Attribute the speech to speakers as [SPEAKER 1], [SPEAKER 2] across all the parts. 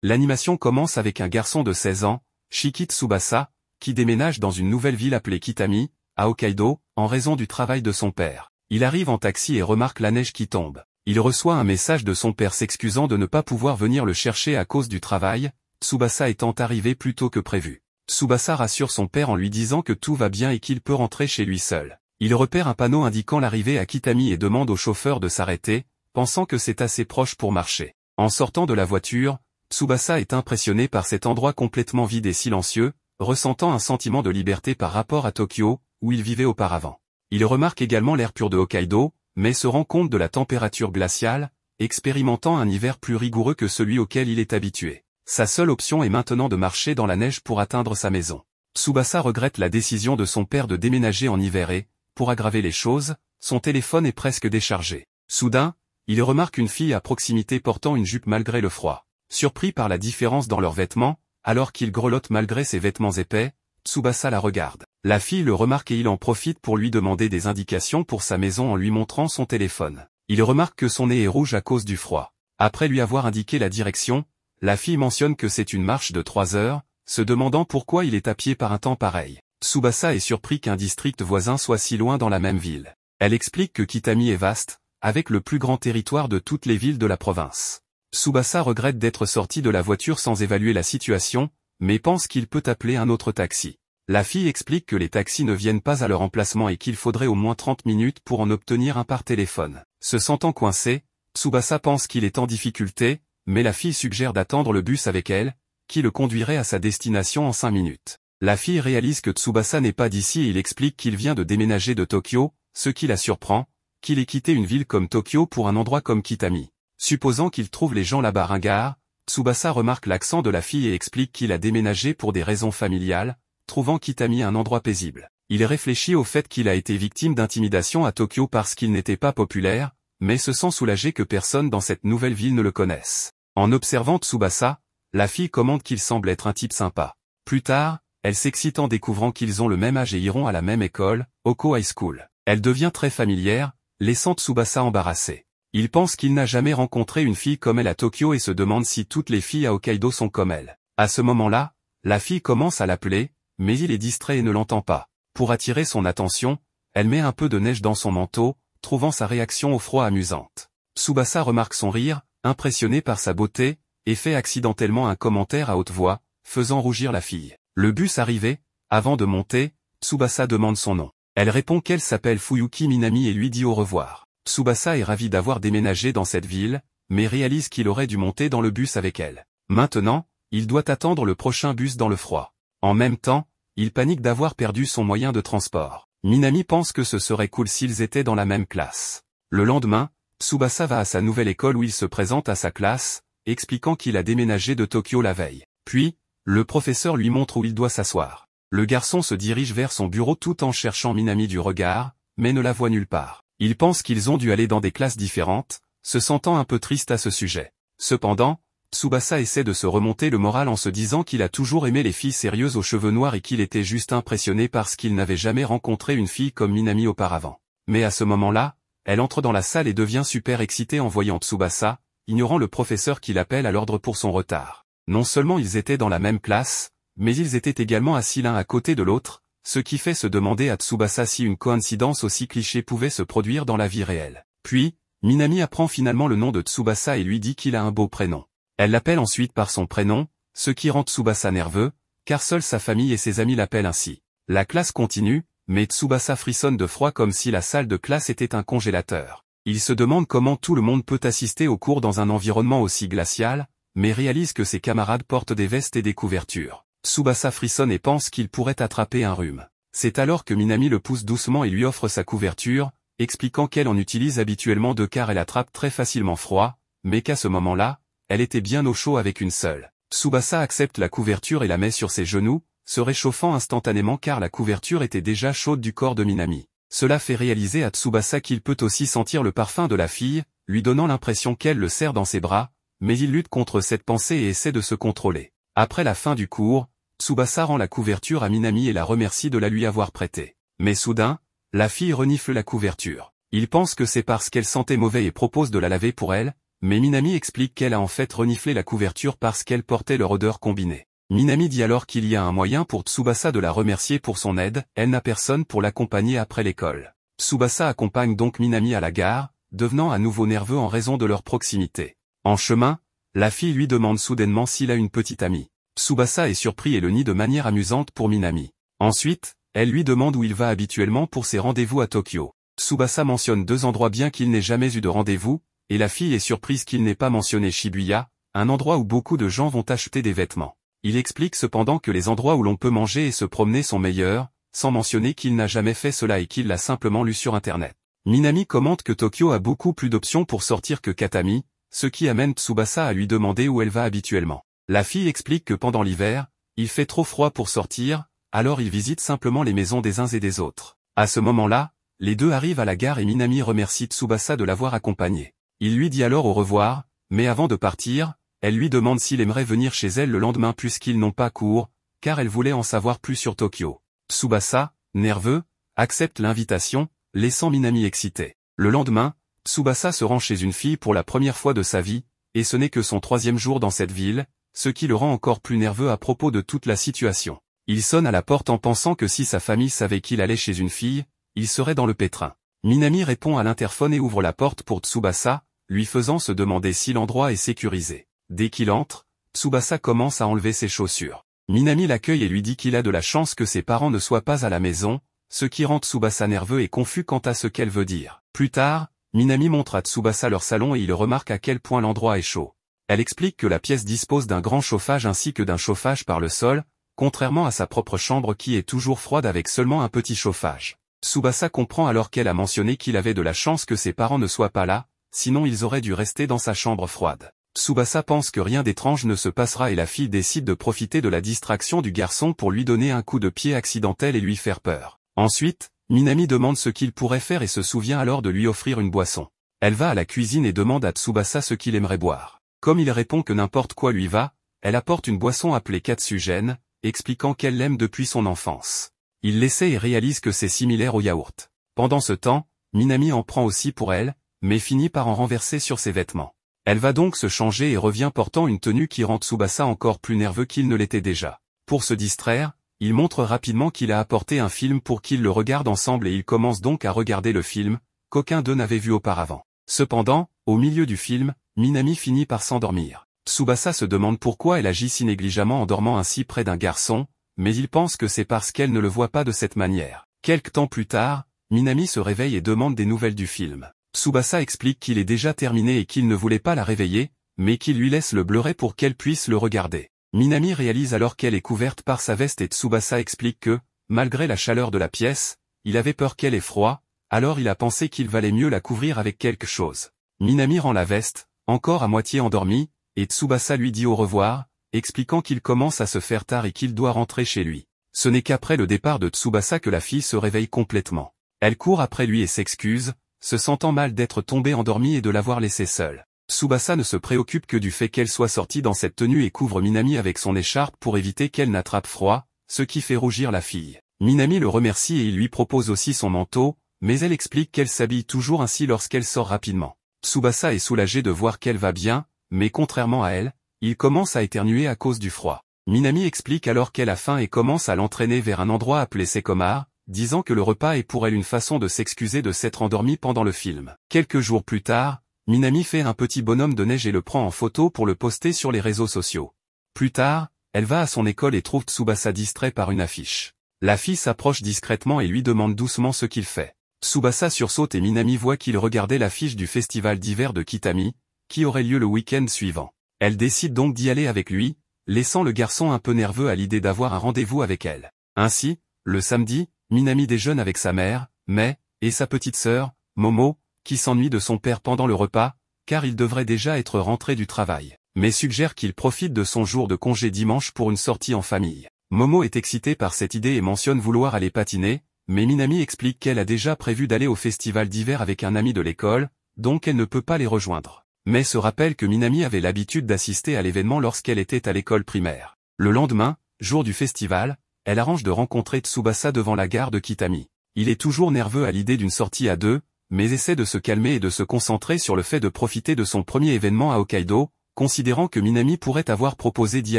[SPEAKER 1] L'animation commence avec un garçon de 16 ans, Shiki Tsubasa, qui déménage dans une nouvelle ville appelée Kitami, à Hokkaido, en raison du travail de son père. Il arrive en taxi et remarque la neige qui tombe. Il reçoit un message de son père s'excusant de ne pas pouvoir venir le chercher à cause du travail, Tsubasa étant arrivé plus tôt que prévu. Tsubasa rassure son père en lui disant que tout va bien et qu'il peut rentrer chez lui seul. Il repère un panneau indiquant l'arrivée à Kitami et demande au chauffeur de s'arrêter, pensant que c'est assez proche pour marcher. En sortant de la voiture, Tsubasa est impressionné par cet endroit complètement vide et silencieux, ressentant un sentiment de liberté par rapport à Tokyo, où il vivait auparavant. Il remarque également l'air pur de Hokkaido, mais se rend compte de la température glaciale, expérimentant un hiver plus rigoureux que celui auquel il est habitué. Sa seule option est maintenant de marcher dans la neige pour atteindre sa maison. Tsubasa regrette la décision de son père de déménager en hiver et, pour aggraver les choses, son téléphone est presque déchargé. Soudain, il remarque une fille à proximité portant une jupe malgré le froid. Surpris par la différence dans leurs vêtements, alors qu'il grelotte malgré ses vêtements épais, Tsubasa la regarde. La fille le remarque et il en profite pour lui demander des indications pour sa maison en lui montrant son téléphone. Il remarque que son nez est rouge à cause du froid. Après lui avoir indiqué la direction, la fille mentionne que c'est une marche de 3 heures, se demandant pourquoi il est à pied par un temps pareil. Tsubasa est surpris qu'un district voisin soit si loin dans la même ville. Elle explique que Kitami est vaste, avec le plus grand territoire de toutes les villes de la province. Tsubasa regrette d'être sorti de la voiture sans évaluer la situation, mais pense qu'il peut appeler un autre taxi. La fille explique que les taxis ne viennent pas à leur emplacement et qu'il faudrait au moins 30 minutes pour en obtenir un par téléphone. Se sentant coincé, Tsubasa pense qu'il est en difficulté, mais la fille suggère d'attendre le bus avec elle, qui le conduirait à sa destination en 5 minutes. La fille réalise que Tsubasa n'est pas d'ici et il explique qu'il vient de déménager de Tokyo, ce qui la surprend, qu'il ait quitté une ville comme Tokyo pour un endroit comme Kitami. Supposant qu'il trouve les gens là-bas ringards, Tsubasa remarque l'accent de la fille et explique qu'il a déménagé pour des raisons familiales, trouvant Kitami un endroit paisible. Il réfléchit au fait qu'il a été victime d'intimidation à Tokyo parce qu'il n'était pas populaire, mais se sent soulagé que personne dans cette nouvelle ville ne le connaisse. En observant Tsubasa, la fille commente qu'il semble être un type sympa. Plus tard, elle s'excite en découvrant qu'ils ont le même âge et iront à la même école, Hoko High School. Elle devient très familière, laissant Tsubasa embarrassé. Il pense qu'il n'a jamais rencontré une fille comme elle à Tokyo et se demande si toutes les filles à Hokkaido sont comme elle. À ce moment-là, la fille commence à l'appeler, mais il est distrait et ne l'entend pas. Pour attirer son attention, elle met un peu de neige dans son manteau, trouvant sa réaction au froid amusante. Tsubasa remarque son rire, impressionné par sa beauté, et fait accidentellement un commentaire à haute voix, faisant rougir la fille. Le bus arrivé, avant de monter, Tsubasa demande son nom. Elle répond qu'elle s'appelle Fuyuki Minami et lui dit au revoir. Tsubasa est ravi d'avoir déménagé dans cette ville, mais réalise qu'il aurait dû monter dans le bus avec elle. Maintenant, il doit attendre le prochain bus dans le froid. En même temps, il panique d'avoir perdu son moyen de transport. Minami pense que ce serait cool s'ils étaient dans la même classe. Le lendemain, Tsubasa va à sa nouvelle école où il se présente à sa classe, expliquant qu'il a déménagé de Tokyo la veille. Puis, le professeur lui montre où il doit s'asseoir. Le garçon se dirige vers son bureau tout en cherchant Minami du regard, mais ne la voit nulle part. Il pense qu'ils ont dû aller dans des classes différentes, se sentant un peu triste à ce sujet. Cependant, Tsubasa essaie de se remonter le moral en se disant qu'il a toujours aimé les filles sérieuses aux cheveux noirs et qu'il était juste impressionné parce qu'il n'avait jamais rencontré une fille comme Minami auparavant. Mais à ce moment-là, elle entre dans la salle et devient super excitée en voyant Tsubasa, ignorant le professeur qui l'appelle à l'ordre pour son retard. Non seulement ils étaient dans la même classe, mais ils étaient également assis l'un à côté de l'autre, ce qui fait se demander à Tsubasa si une coïncidence aussi cliché pouvait se produire dans la vie réelle. Puis, Minami apprend finalement le nom de Tsubasa et lui dit qu'il a un beau prénom. Elle l'appelle ensuite par son prénom, ce qui rend Tsubasa nerveux, car seule sa famille et ses amis l'appellent ainsi. La classe continue, mais Tsubasa frissonne de froid comme si la salle de classe était un congélateur. Il se demande comment tout le monde peut assister au cours dans un environnement aussi glacial, mais réalise que ses camarades portent des vestes et des couvertures. Tsubasa frissonne et pense qu'il pourrait attraper un rhume. C'est alors que Minami le pousse doucement et lui offre sa couverture, expliquant qu'elle en utilise habituellement 2 car elle attrape très facilement froid, mais qu'à ce moment-là, elle était bien au chaud avec une seule. Tsubasa accepte la couverture et la met sur ses genoux, se réchauffant instantanément car la couverture était déjà chaude du corps de Minami. Cela fait réaliser à Tsubasa qu'il peut aussi sentir le parfum de la fille, lui donnant l'impression qu'elle le serre dans ses bras, mais il lutte contre cette pensée et essaie de se contrôler. Après la fin du cours, Tsubasa rend la couverture à Minami et la remercie de la lui avoir prêtée. Mais soudain, la fille renifle la couverture. Il pense que c'est parce qu'elle sentait mauvais et propose de la laver pour elle, mais Minami explique qu'elle a en fait reniflé la couverture parce qu'elle portait leur odeur combinée. Minami dit alors qu'il y a un moyen pour Tsubasa de la remercier pour son aide, elle n'a personne pour l'accompagner après l'école. Tsubasa accompagne donc Minami à la gare, devenant à nouveau nerveux en raison de leur proximité. En chemin, la fille lui demande soudainement s'il a une petite amie. Tsubasa est surpris et le nie de manière amusante pour Minami. Ensuite, elle lui demande où il va habituellement pour ses rendez-vous à Tokyo. Tsubasa mentionne 2 endroits bien qu'il n'ait jamais eu de rendez-vous, et la fille est surprise qu'il n'ait pas mentionné Shibuya, un endroit où beaucoup de gens vont acheter des vêtements. Il explique cependant que les endroits où l'on peut manger et se promener sont meilleurs, sans mentionner qu'il n'a jamais fait cela et qu'il l'a simplement lu sur internet. Minami commente que Tokyo a beaucoup plus d'options pour sortir que Katami, ce qui amène Tsubasa à lui demander où elle va habituellement. La fille explique que pendant l'hiver, il fait trop froid pour sortir, alors il visite simplement les maisons des uns et des autres. À ce moment-là, les deux arrivent à la gare et Minami remercie Tsubasa de l'avoir accompagné. Il lui dit alors au revoir, mais avant de partir, elle lui demande s'il aimerait venir chez elle le lendemain puisqu'ils n'ont pas cours, car elle voulait en savoir plus sur Tokyo. Tsubasa, nerveux, accepte l'invitation, laissant Minami excité. Le lendemain, Tsubasa se rend chez une fille pour la première fois de sa vie, et ce n'est que son 3e jour dans cette ville, ce qui le rend encore plus nerveux à propos de toute la situation. Il sonne à la porte en pensant que si sa famille savait qu'il allait chez une fille, il serait dans le pétrin. Minami répond à l'interphone et ouvre la porte pour Tsubasa, lui faisant se demander si l'endroit est sécurisé. Dès qu'il entre, Tsubasa commence à enlever ses chaussures. Minami l'accueille et lui dit qu'il a de la chance que ses parents ne soient pas à la maison, ce qui rend Tsubasa nerveux et confus quant à ce qu'elle veut dire. Plus tard, Minami montre à Tsubasa leur salon et il remarque à quel point l'endroit est chaud. Elle explique que la pièce dispose d'un grand chauffage ainsi que d'un chauffage par le sol, contrairement à sa propre chambre qui est toujours froide avec seulement un petit chauffage. Tsubasa comprend alors qu'elle a mentionné qu'il avait de la chance que ses parents ne soient pas là, sinon ils auraient dû rester dans sa chambre froide. Tsubasa pense que rien d'étrange ne se passera et la fille décide de profiter de la distraction du garçon pour lui donner un coup de pied accidentel et lui faire peur. Ensuite, Minami demande ce qu'il pourrait faire et se souvient alors de lui offrir une boisson. Elle va à la cuisine et demande à Tsubasa ce qu'il aimerait boire. Comme il répond que n'importe quoi lui va, elle apporte une boisson appelée Katsugen, expliquant qu'elle l'aime depuis son enfance. Il l'essaie et réalise que c'est similaire au yaourt. Pendant ce temps, Minami en prend aussi pour elle, mais finit par en renverser sur ses vêtements. Elle va donc se changer et revient portant une tenue qui rend Tsubasa encore plus nerveux qu'il ne l'était déjà. Pour se distraire, il montre rapidement qu'il a apporté un film pour qu'ils le regardent ensemble et ils commencent donc à regarder le film, qu'aucun d'eux n'avait vu auparavant. Cependant, au milieu du film, Minami finit par s'endormir. Tsubasa se demande pourquoi elle agit si négligemment en dormant ainsi près d'un garçon, mais il pense que c'est parce qu'elle ne le voit pas de cette manière. Quelque temps plus tard, Minami se réveille et demande des nouvelles du film. Tsubasa explique qu'il est déjà terminé et qu'il ne voulait pas la réveiller, mais qu'il lui laisse le Blu-ray pour qu'elle puisse le regarder. Minami réalise alors qu'elle est couverte par sa veste et Tsubasa explique que, malgré la chaleur de la pièce, il avait peur qu'elle ait froid, alors il a pensé qu'il valait mieux la couvrir avec quelque chose. Minami rend la veste, encore à moitié endormie, et Tsubasa lui dit au revoir, expliquant qu'il commence à se faire tard et qu'il doit rentrer chez lui. Ce n'est qu'après le départ de Tsubasa que la fille se réveille complètement. Elle court après lui et s'excuse, se sentant mal d'être tombée endormie et de l'avoir laissée seule. Tsubasa ne se préoccupe que du fait qu'elle soit sortie dans cette tenue et couvre Minami avec son écharpe pour éviter qu'elle n'attrape froid, ce qui fait rougir la fille. Minami le remercie et il lui propose aussi son manteau, mais elle explique qu'elle s'habille toujours ainsi lorsqu'elle sort rapidement. Tsubasa est soulagé de voir qu'elle va bien, mais contrairement à elle, il commence à éternuer à cause du froid. Minami explique alors qu'elle a faim et commence à l'entraîner vers un endroit appelé Sekomar, disant que le repas est pour elle une façon de s'excuser de s'être endormie pendant le film. Quelques jours plus tard, Minami fait un petit bonhomme de neige et le prend en photo pour le poster sur les réseaux sociaux. Plus tard, elle va à son école et trouve Tsubasa distrait par une affiche. La fille s'approche discrètement et lui demande doucement ce qu'il fait. Tsubasa sursaute et Minami voit qu'il regardait l'affiche du festival d'hiver de Kitami, qui aurait lieu le week-end suivant. Elle décide donc d'y aller avec lui, laissant le garçon un peu nerveux à l'idée d'avoir un rendez-vous avec elle. Ainsi, le samedi, Minami déjeune avec sa mère, Mai, et sa petite sœur, Momo, qui s'ennuie de son père pendant le repas, car il devrait déjà être rentré du travail, mais suggère qu'il profite de son jour de congé dimanche pour une sortie en famille. Momo est excitée par cette idée et mentionne vouloir aller patiner, mais Minami explique qu'elle a déjà prévu d'aller au festival d'hiver avec un ami de l'école, donc elle ne peut pas les rejoindre. Mais se rappelle que Minami avait l'habitude d'assister à l'événement lorsqu'elle était à l'école primaire. Le lendemain, jour du festival, elle arrange de rencontrer Tsubasa devant la gare de Kitami. Il est toujours nerveux à l'idée d'une sortie à deux, mais essaie de se calmer et de se concentrer sur le fait de profiter de son premier événement à Hokkaido, considérant que Minami pourrait avoir proposé d'y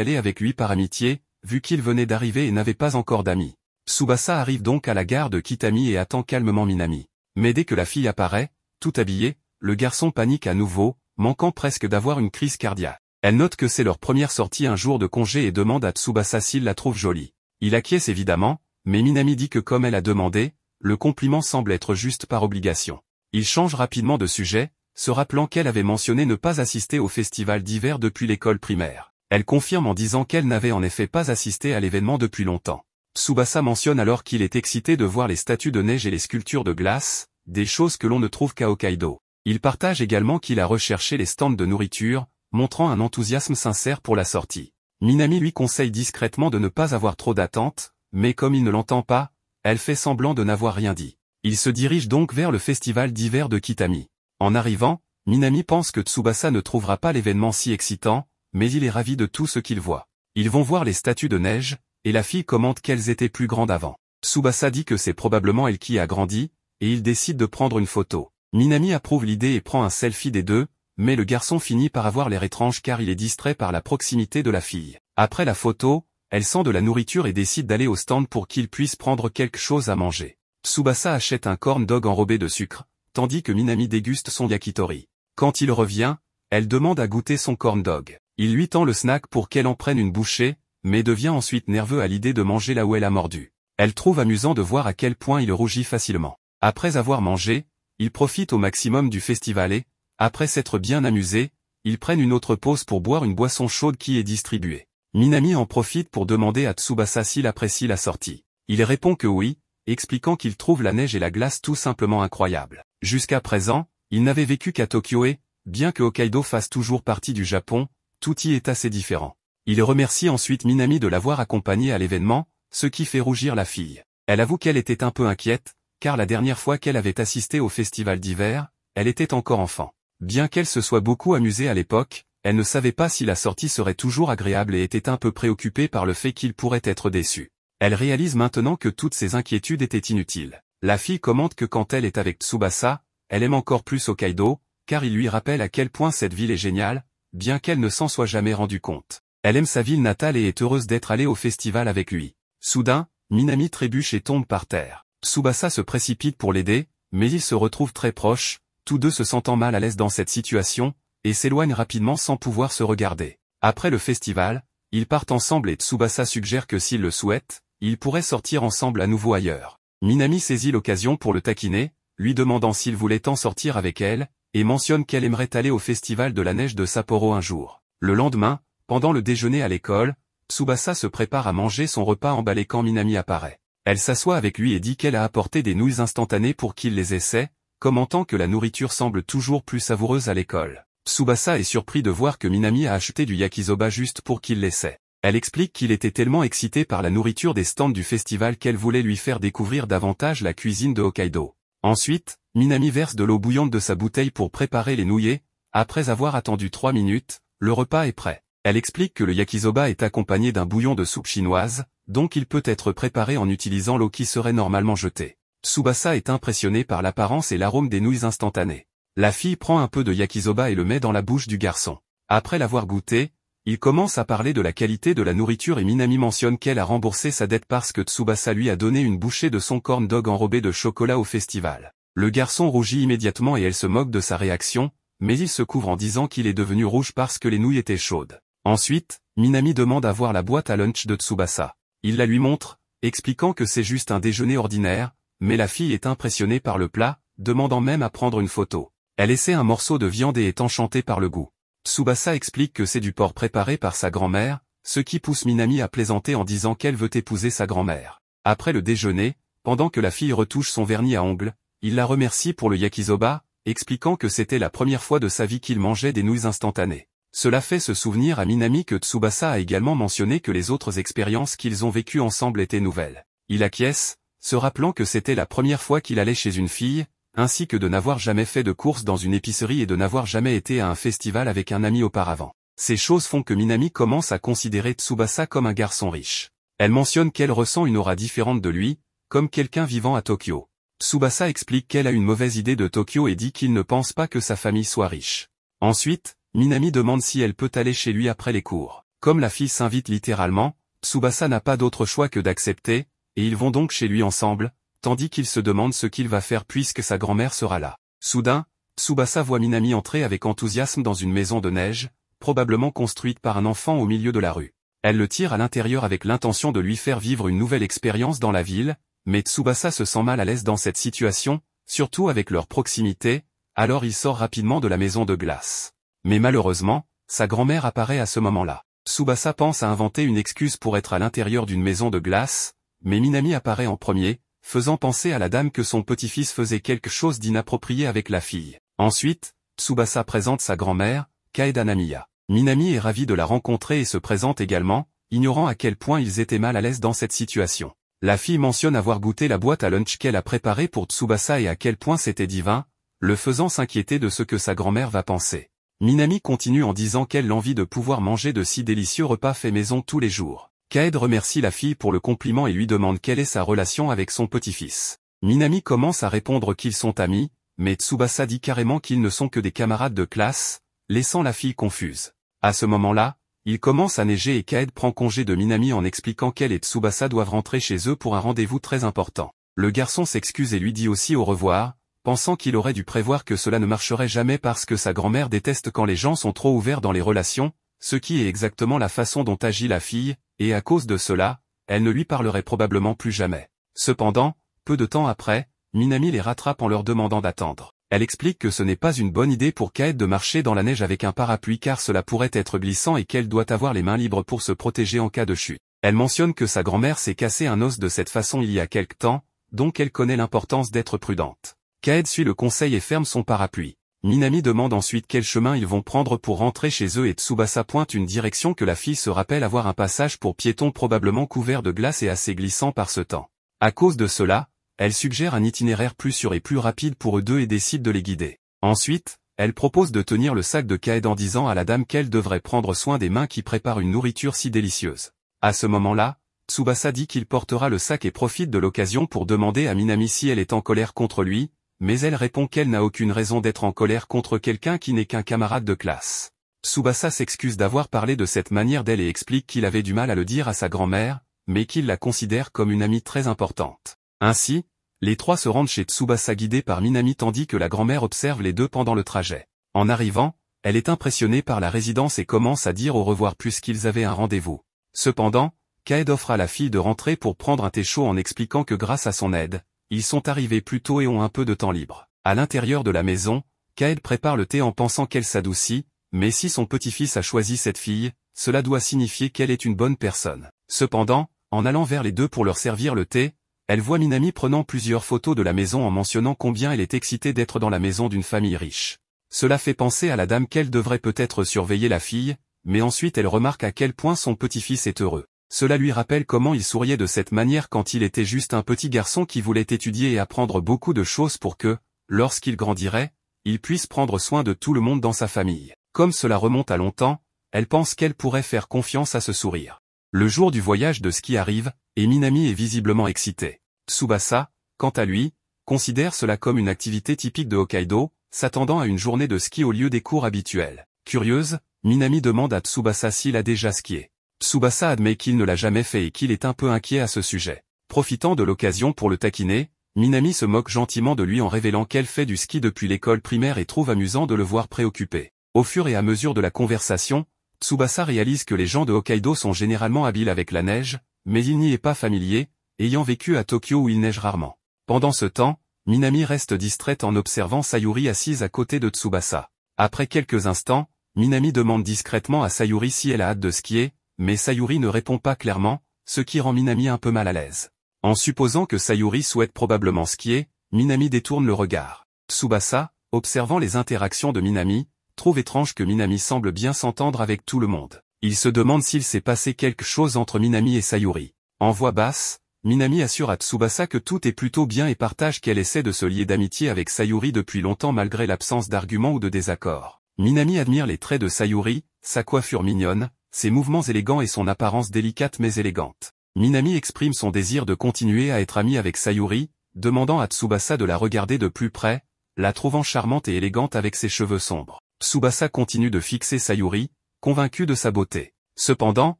[SPEAKER 1] aller avec lui par amitié, vu qu'il venait d'arriver et n'avait pas encore d'amis. Tsubasa arrive donc à la gare de Kitami et attend calmement Minami. Mais dès que la fille apparaît, tout habillée, le garçon panique à nouveau, manquant presque d'avoir une crise cardiaque. Elle note que c'est leur première sortie un jour de congé et demande à Tsubasa s'il la trouve jolie. Il acquiesce évidemment, mais Minami dit que comme elle a demandé, le compliment semble être juste par obligation. Il change rapidement de sujet, se rappelant qu'elle avait mentionné ne pas assister au festival d'hiver depuis l'école primaire. Elle confirme en disant qu'elle n'avait en effet pas assisté à l'événement depuis longtemps. Tsubasa mentionne alors qu'il est excité de voir les statues de neige et les sculptures de glace, des choses que l'on ne trouve qu'à Hokkaido. Il partage également qu'il a recherché les stands de nourriture, montrant un enthousiasme sincère pour la sortie. Minami lui conseille discrètement de ne pas avoir trop d'attentes, mais comme il ne l'entend pas, elle fait semblant de n'avoir rien dit. Il se dirige donc vers le festival d'hiver de Kitami. En arrivant, Minami pense que Tsubasa ne trouvera pas l'événement si excitant, mais il est ravi de tout ce qu'il voit. Ils vont voir les statues de neige, et la fille commente qu'elles étaient plus grandes avant. Tsubasa dit que c'est probablement elle qui a grandi, et il décide de prendre une photo. Minami approuve l'idée et prend un selfie des deux, mais le garçon finit par avoir l'air étrange car il est distrait par la proximité de la fille. Après la photo, elle sent de la nourriture et décide d'aller au stand pour qu'il puisse prendre quelque chose à manger. Tsubasa achète un corn dog enrobé de sucre, tandis que Minami déguste son yakitori. Quand il revient, elle demande à goûter son corn dog. Il lui tend le snack pour qu'elle en prenne une bouchée, mais devient ensuite nerveux à l'idée de manger là où elle a mordu. Elle trouve amusant de voir à quel point il rougit facilement. Après avoir mangé, ils profitent au maximum du festival et, après s'être bien amusés, ils prennent une autre pause pour boire une boisson chaude qui est distribuée. Minami en profite pour demander à Tsubasa s'il apprécie la sortie. Il répond que oui, expliquant qu'il trouve la neige et la glace tout simplement incroyables. Jusqu'à présent, il n'avait vécu qu'à Tokyo et, bien que Hokkaido fasse toujours partie du Japon, tout y est assez différent. Il remercie ensuite Minami de l'avoir accompagné à l'événement, ce qui fait rougir la fille. Elle avoue qu'elle était un peu inquiète, car la dernière fois qu'elle avait assisté au festival d'hiver, elle était encore enfant. Bien qu'elle se soit beaucoup amusée à l'époque, elle ne savait pas si la sortie serait toujours agréable et était un peu préoccupée par le fait qu'il pourrait être déçu. Elle réalise maintenant que toutes ses inquiétudes étaient inutiles. La fille commente que quand elle est avec Tsubasa, elle aime encore plus Hokkaido, car il lui rappelle à quel point cette ville est géniale, bien qu'elle ne s'en soit jamais rendue compte. Elle aime sa ville natale et est heureuse d'être allée au festival avec lui. Soudain, Minami trébuche et tombe par terre. Tsubasa se précipite pour l'aider, mais ils se retrouvent très proches, tous deux se sentant mal à l'aise dans cette situation, et s'éloignent rapidement sans pouvoir se regarder. Après le festival, ils partent ensemble et Tsubasa suggère que s'ils le souhaitent, ils pourraient sortir ensemble à nouveau ailleurs. Minami saisit l'occasion pour le taquiner, lui demandant s'il voulait en sortir avec elle, et mentionne qu'elle aimerait aller au festival de la neige de Sapporo un jour. Le lendemain, pendant le déjeuner à l'école, Tsubasa se prépare à manger son repas emballé quand Minami apparaît. Elle s'assoit avec lui et dit qu'elle a apporté des nouilles instantanées pour qu'il les essaie, commentant que la nourriture semble toujours plus savoureuse à l'école. Tsubasa est surpris de voir que Minami a acheté du yakisoba juste pour qu'il l'essaie. Elle explique qu'il était tellement excité par la nourriture des stands du festival qu'elle voulait lui faire découvrir davantage la cuisine de Hokkaido. Ensuite, Minami verse de l'eau bouillante de sa bouteille pour préparer les nouilles. Après avoir attendu 3 minutes, le repas est prêt. Elle explique que le yakisoba est accompagné d'un bouillon de soupe chinoise, donc il peut être préparé en utilisant l'eau qui serait normalement jetée. Tsubasa est impressionné par l'apparence et l'arôme des nouilles instantanées. La fille prend un peu de yakisoba et le met dans la bouche du garçon. Après l'avoir goûté, il commence à parler de la qualité de la nourriture et Minami mentionne qu'elle a remboursé sa dette parce que Tsubasa lui a donné une bouchée de son corn dog enrobé de chocolat au festival. Le garçon rougit immédiatement et elle se moque de sa réaction, mais il se couvre en disant qu'il est devenu rouge parce que les nouilles étaient chaudes. Ensuite, Minami demande à voir la boîte à lunch de Tsubasa. Il la lui montre, expliquant que c'est juste un déjeuner ordinaire, mais la fille est impressionnée par le plat, demandant même à prendre une photo. Elle essaie un morceau de viande et est enchantée par le goût. Tsubasa explique que c'est du porc préparé par sa grand-mère, ce qui pousse Minami à plaisanter en disant qu'elle veut épouser sa grand-mère. Après le déjeuner, pendant que la fille retouche son vernis à ongles, il la remercie pour le yakisoba, expliquant que c'était la première fois de sa vie qu'il mangeait des nouilles instantanées. Cela fait se souvenir à Minami que Tsubasa a également mentionné que les autres expériences qu'ils ont vécues ensemble étaient nouvelles. Il acquiesce, se rappelant que c'était la première fois qu'il allait chez une fille, ainsi que de n'avoir jamais fait de course dans une épicerie et de n'avoir jamais été à un festival avec un ami auparavant. Ces choses font que Minami commence à considérer Tsubasa comme un garçon riche. Elle mentionne qu'elle ressent une aura différente de lui, comme quelqu'un vivant à Tokyo. Tsubasa explique qu'elle a une mauvaise idée de Tokyo et dit qu'il ne pense pas que sa famille soit riche. Ensuite, Minami demande si elle peut aller chez lui après les cours. Comme la fille s'invite littéralement, Tsubasa n'a pas d'autre choix que d'accepter, et ils vont donc chez lui ensemble, tandis qu'il se demande ce qu'il va faire puisque sa grand-mère sera là. Soudain, Tsubasa voit Minami entrer avec enthousiasme dans une maison de neige, probablement construite par un enfant au milieu de la rue. Elle le tire à l'intérieur avec l'intention de lui faire vivre une nouvelle expérience dans la ville, mais Tsubasa se sent mal à l'aise dans cette situation, surtout avec leur proximité, alors il sort rapidement de la maison de glace. Mais malheureusement, sa grand-mère apparaît à ce moment-là. Tsubasa pense à inventer une excuse pour être à l'intérieur d'une maison de glace, mais Minami apparaît en premier, faisant penser à la dame que son petit-fils faisait quelque chose d'inapproprié avec la fille. Ensuite, Tsubasa présente sa grand-mère, Kaeda Namiya. Minami est ravi de la rencontrer et se présente également, ignorant à quel point ils étaient mal à l'aise dans cette situation. La fille mentionne avoir goûté la boîte à lunch qu'elle a préparée pour Tsubasa et à quel point c'était divin, le faisant s'inquiéter de ce que sa grand-mère va penser. Minami continue en disant qu'elle a envie de pouvoir manger de si délicieux repas faits maison tous les jours. Kaed remercie la fille pour le compliment et lui demande quelle est sa relation avec son petit-fils. Minami commence à répondre qu'ils sont amis, mais Tsubasa dit carrément qu'ils ne sont que des camarades de classe, laissant la fille confuse. À ce moment-là, il commence à neiger et Kaed prend congé de Minami en expliquant qu'elle et Tsubasa doivent rentrer chez eux pour un rendez-vous très important. Le garçon s'excuse et lui dit aussi au revoir, pensant qu'il aurait dû prévoir que cela ne marcherait jamais parce que sa grand-mère déteste quand les gens sont trop ouverts dans les relations, ce qui est exactement la façon dont agit la fille, et à cause de cela, elle ne lui parlerait probablement plus jamais. Cependant, peu de temps après, Minami les rattrape en leur demandant d'attendre. Elle explique que ce n'est pas une bonne idée pour Kaed de marcher dans la neige avec un parapluie car cela pourrait être glissant et qu'elle doit avoir les mains libres pour se protéger en cas de chute. Elle mentionne que sa grand-mère s'est cassé un os de cette façon il y a quelque temps, donc elle connaît l'importance d'être prudente. Kaed suit le conseil et ferme son parapluie. Minami demande ensuite quel chemin ils vont prendre pour rentrer chez eux et Tsubasa pointe une direction que la fille se rappelle avoir un passage pour piétons probablement couvert de glace et assez glissant par ce temps. À cause de cela, elle suggère un itinéraire plus sûr et plus rapide pour eux deux et décide de les guider. Ensuite, elle propose de tenir le sac de Kaed en disant à la dame qu'elle devrait prendre soin des mains qui préparent une nourriture si délicieuse. À ce moment-là, Tsubasa dit qu'il portera le sac et profite de l'occasion pour demander à Minami si elle est en colère contre lui, mais elle répond qu'elle n'a aucune raison d'être en colère contre quelqu'un qui n'est qu'un camarade de classe. Tsubasa s'excuse d'avoir parlé de cette manière d'elle et explique qu'il avait du mal à le dire à sa grand-mère, mais qu'il la considère comme une amie très importante. Ainsi, les trois se rendent chez Tsubasa guidés par Minami tandis que la grand-mère observe les deux pendant le trajet. En arrivant, elle est impressionnée par la résidence et commence à dire au revoir puisqu'ils avaient un rendez-vous. Cependant, Kaed offre à la fille de rentrer pour prendre un thé chaud en expliquant que grâce à son aide, ils sont arrivés plus tôt et ont un peu de temps libre. À l'intérieur de la maison, Kaed prépare le thé en pensant qu'elle s'adoucit, mais si son petit-fils a choisi cette fille, cela doit signifier qu'elle est une bonne personne. Cependant, en allant vers les deux pour leur servir le thé, elle voit Minami prenant plusieurs photos de la maison en mentionnant combien elle est excitée d'être dans la maison d'une famille riche. Cela fait penser à la dame qu'elle devrait peut-être surveiller la fille, mais ensuite elle remarque à quel point son petit-fils est heureux. Cela lui rappelle comment il souriait de cette manière quand il était juste un petit garçon qui voulait étudier et apprendre beaucoup de choses pour que, lorsqu'il grandirait, il puisse prendre soin de tout le monde dans sa famille. Comme cela remonte à longtemps, elle pense qu'elle pourrait faire confiance à ce sourire. Le jour du voyage de ski arrive, et Minami est visiblement excitée. Tsubasa, quant à lui, considère cela comme une activité typique de Hokkaido, s'attendant à une journée de ski au lieu des cours habituels. Curieuse, Minami demande à Tsubasa s'il a déjà skié. Tsubasa admet qu'il ne l'a jamais fait et qu'il est un peu inquiet à ce sujet. Profitant de l'occasion pour le taquiner, Minami se moque gentiment de lui en révélant qu'elle fait du ski depuis l'école primaire et trouve amusant de le voir préoccupé. Au fur et à mesure de la conversation, Tsubasa réalise que les gens de Hokkaido sont généralement habiles avec la neige, mais il n'y est pas familier, ayant vécu à Tokyo où il neige rarement. Pendant ce temps, Minami reste distraite en observant Sayuri assise à côté de Tsubasa. Après quelques instants, Minami demande discrètement à Sayuri si elle a hâte de skier, mais Sayuri ne répond pas clairement, ce qui rend Minami un peu mal à l'aise. En supposant que Sayuri souhaite probablement skier, Minami détourne le regard. Tsubasa, observant les interactions de Minami, trouve étrange que Minami semble bien s'entendre avec tout le monde. Il se demande s'il s'est passé quelque chose entre Minami et Sayuri. En voix basse, Minami assure à Tsubasa que tout est plutôt bien et partage qu'elle essaie de se lier d'amitié avec Sayuri depuis longtemps malgré l'absence d'arguments ou de désaccords. Minami admire les traits de Sayuri, sa coiffure mignonne, ses mouvements élégants et son apparence délicate mais élégante. Minami exprime son désir de continuer à être amie avec Sayuri, demandant à Tsubasa de la regarder de plus près, la trouvant charmante et élégante avec ses cheveux sombres. Tsubasa continue de fixer Sayuri, convaincu de sa beauté. Cependant,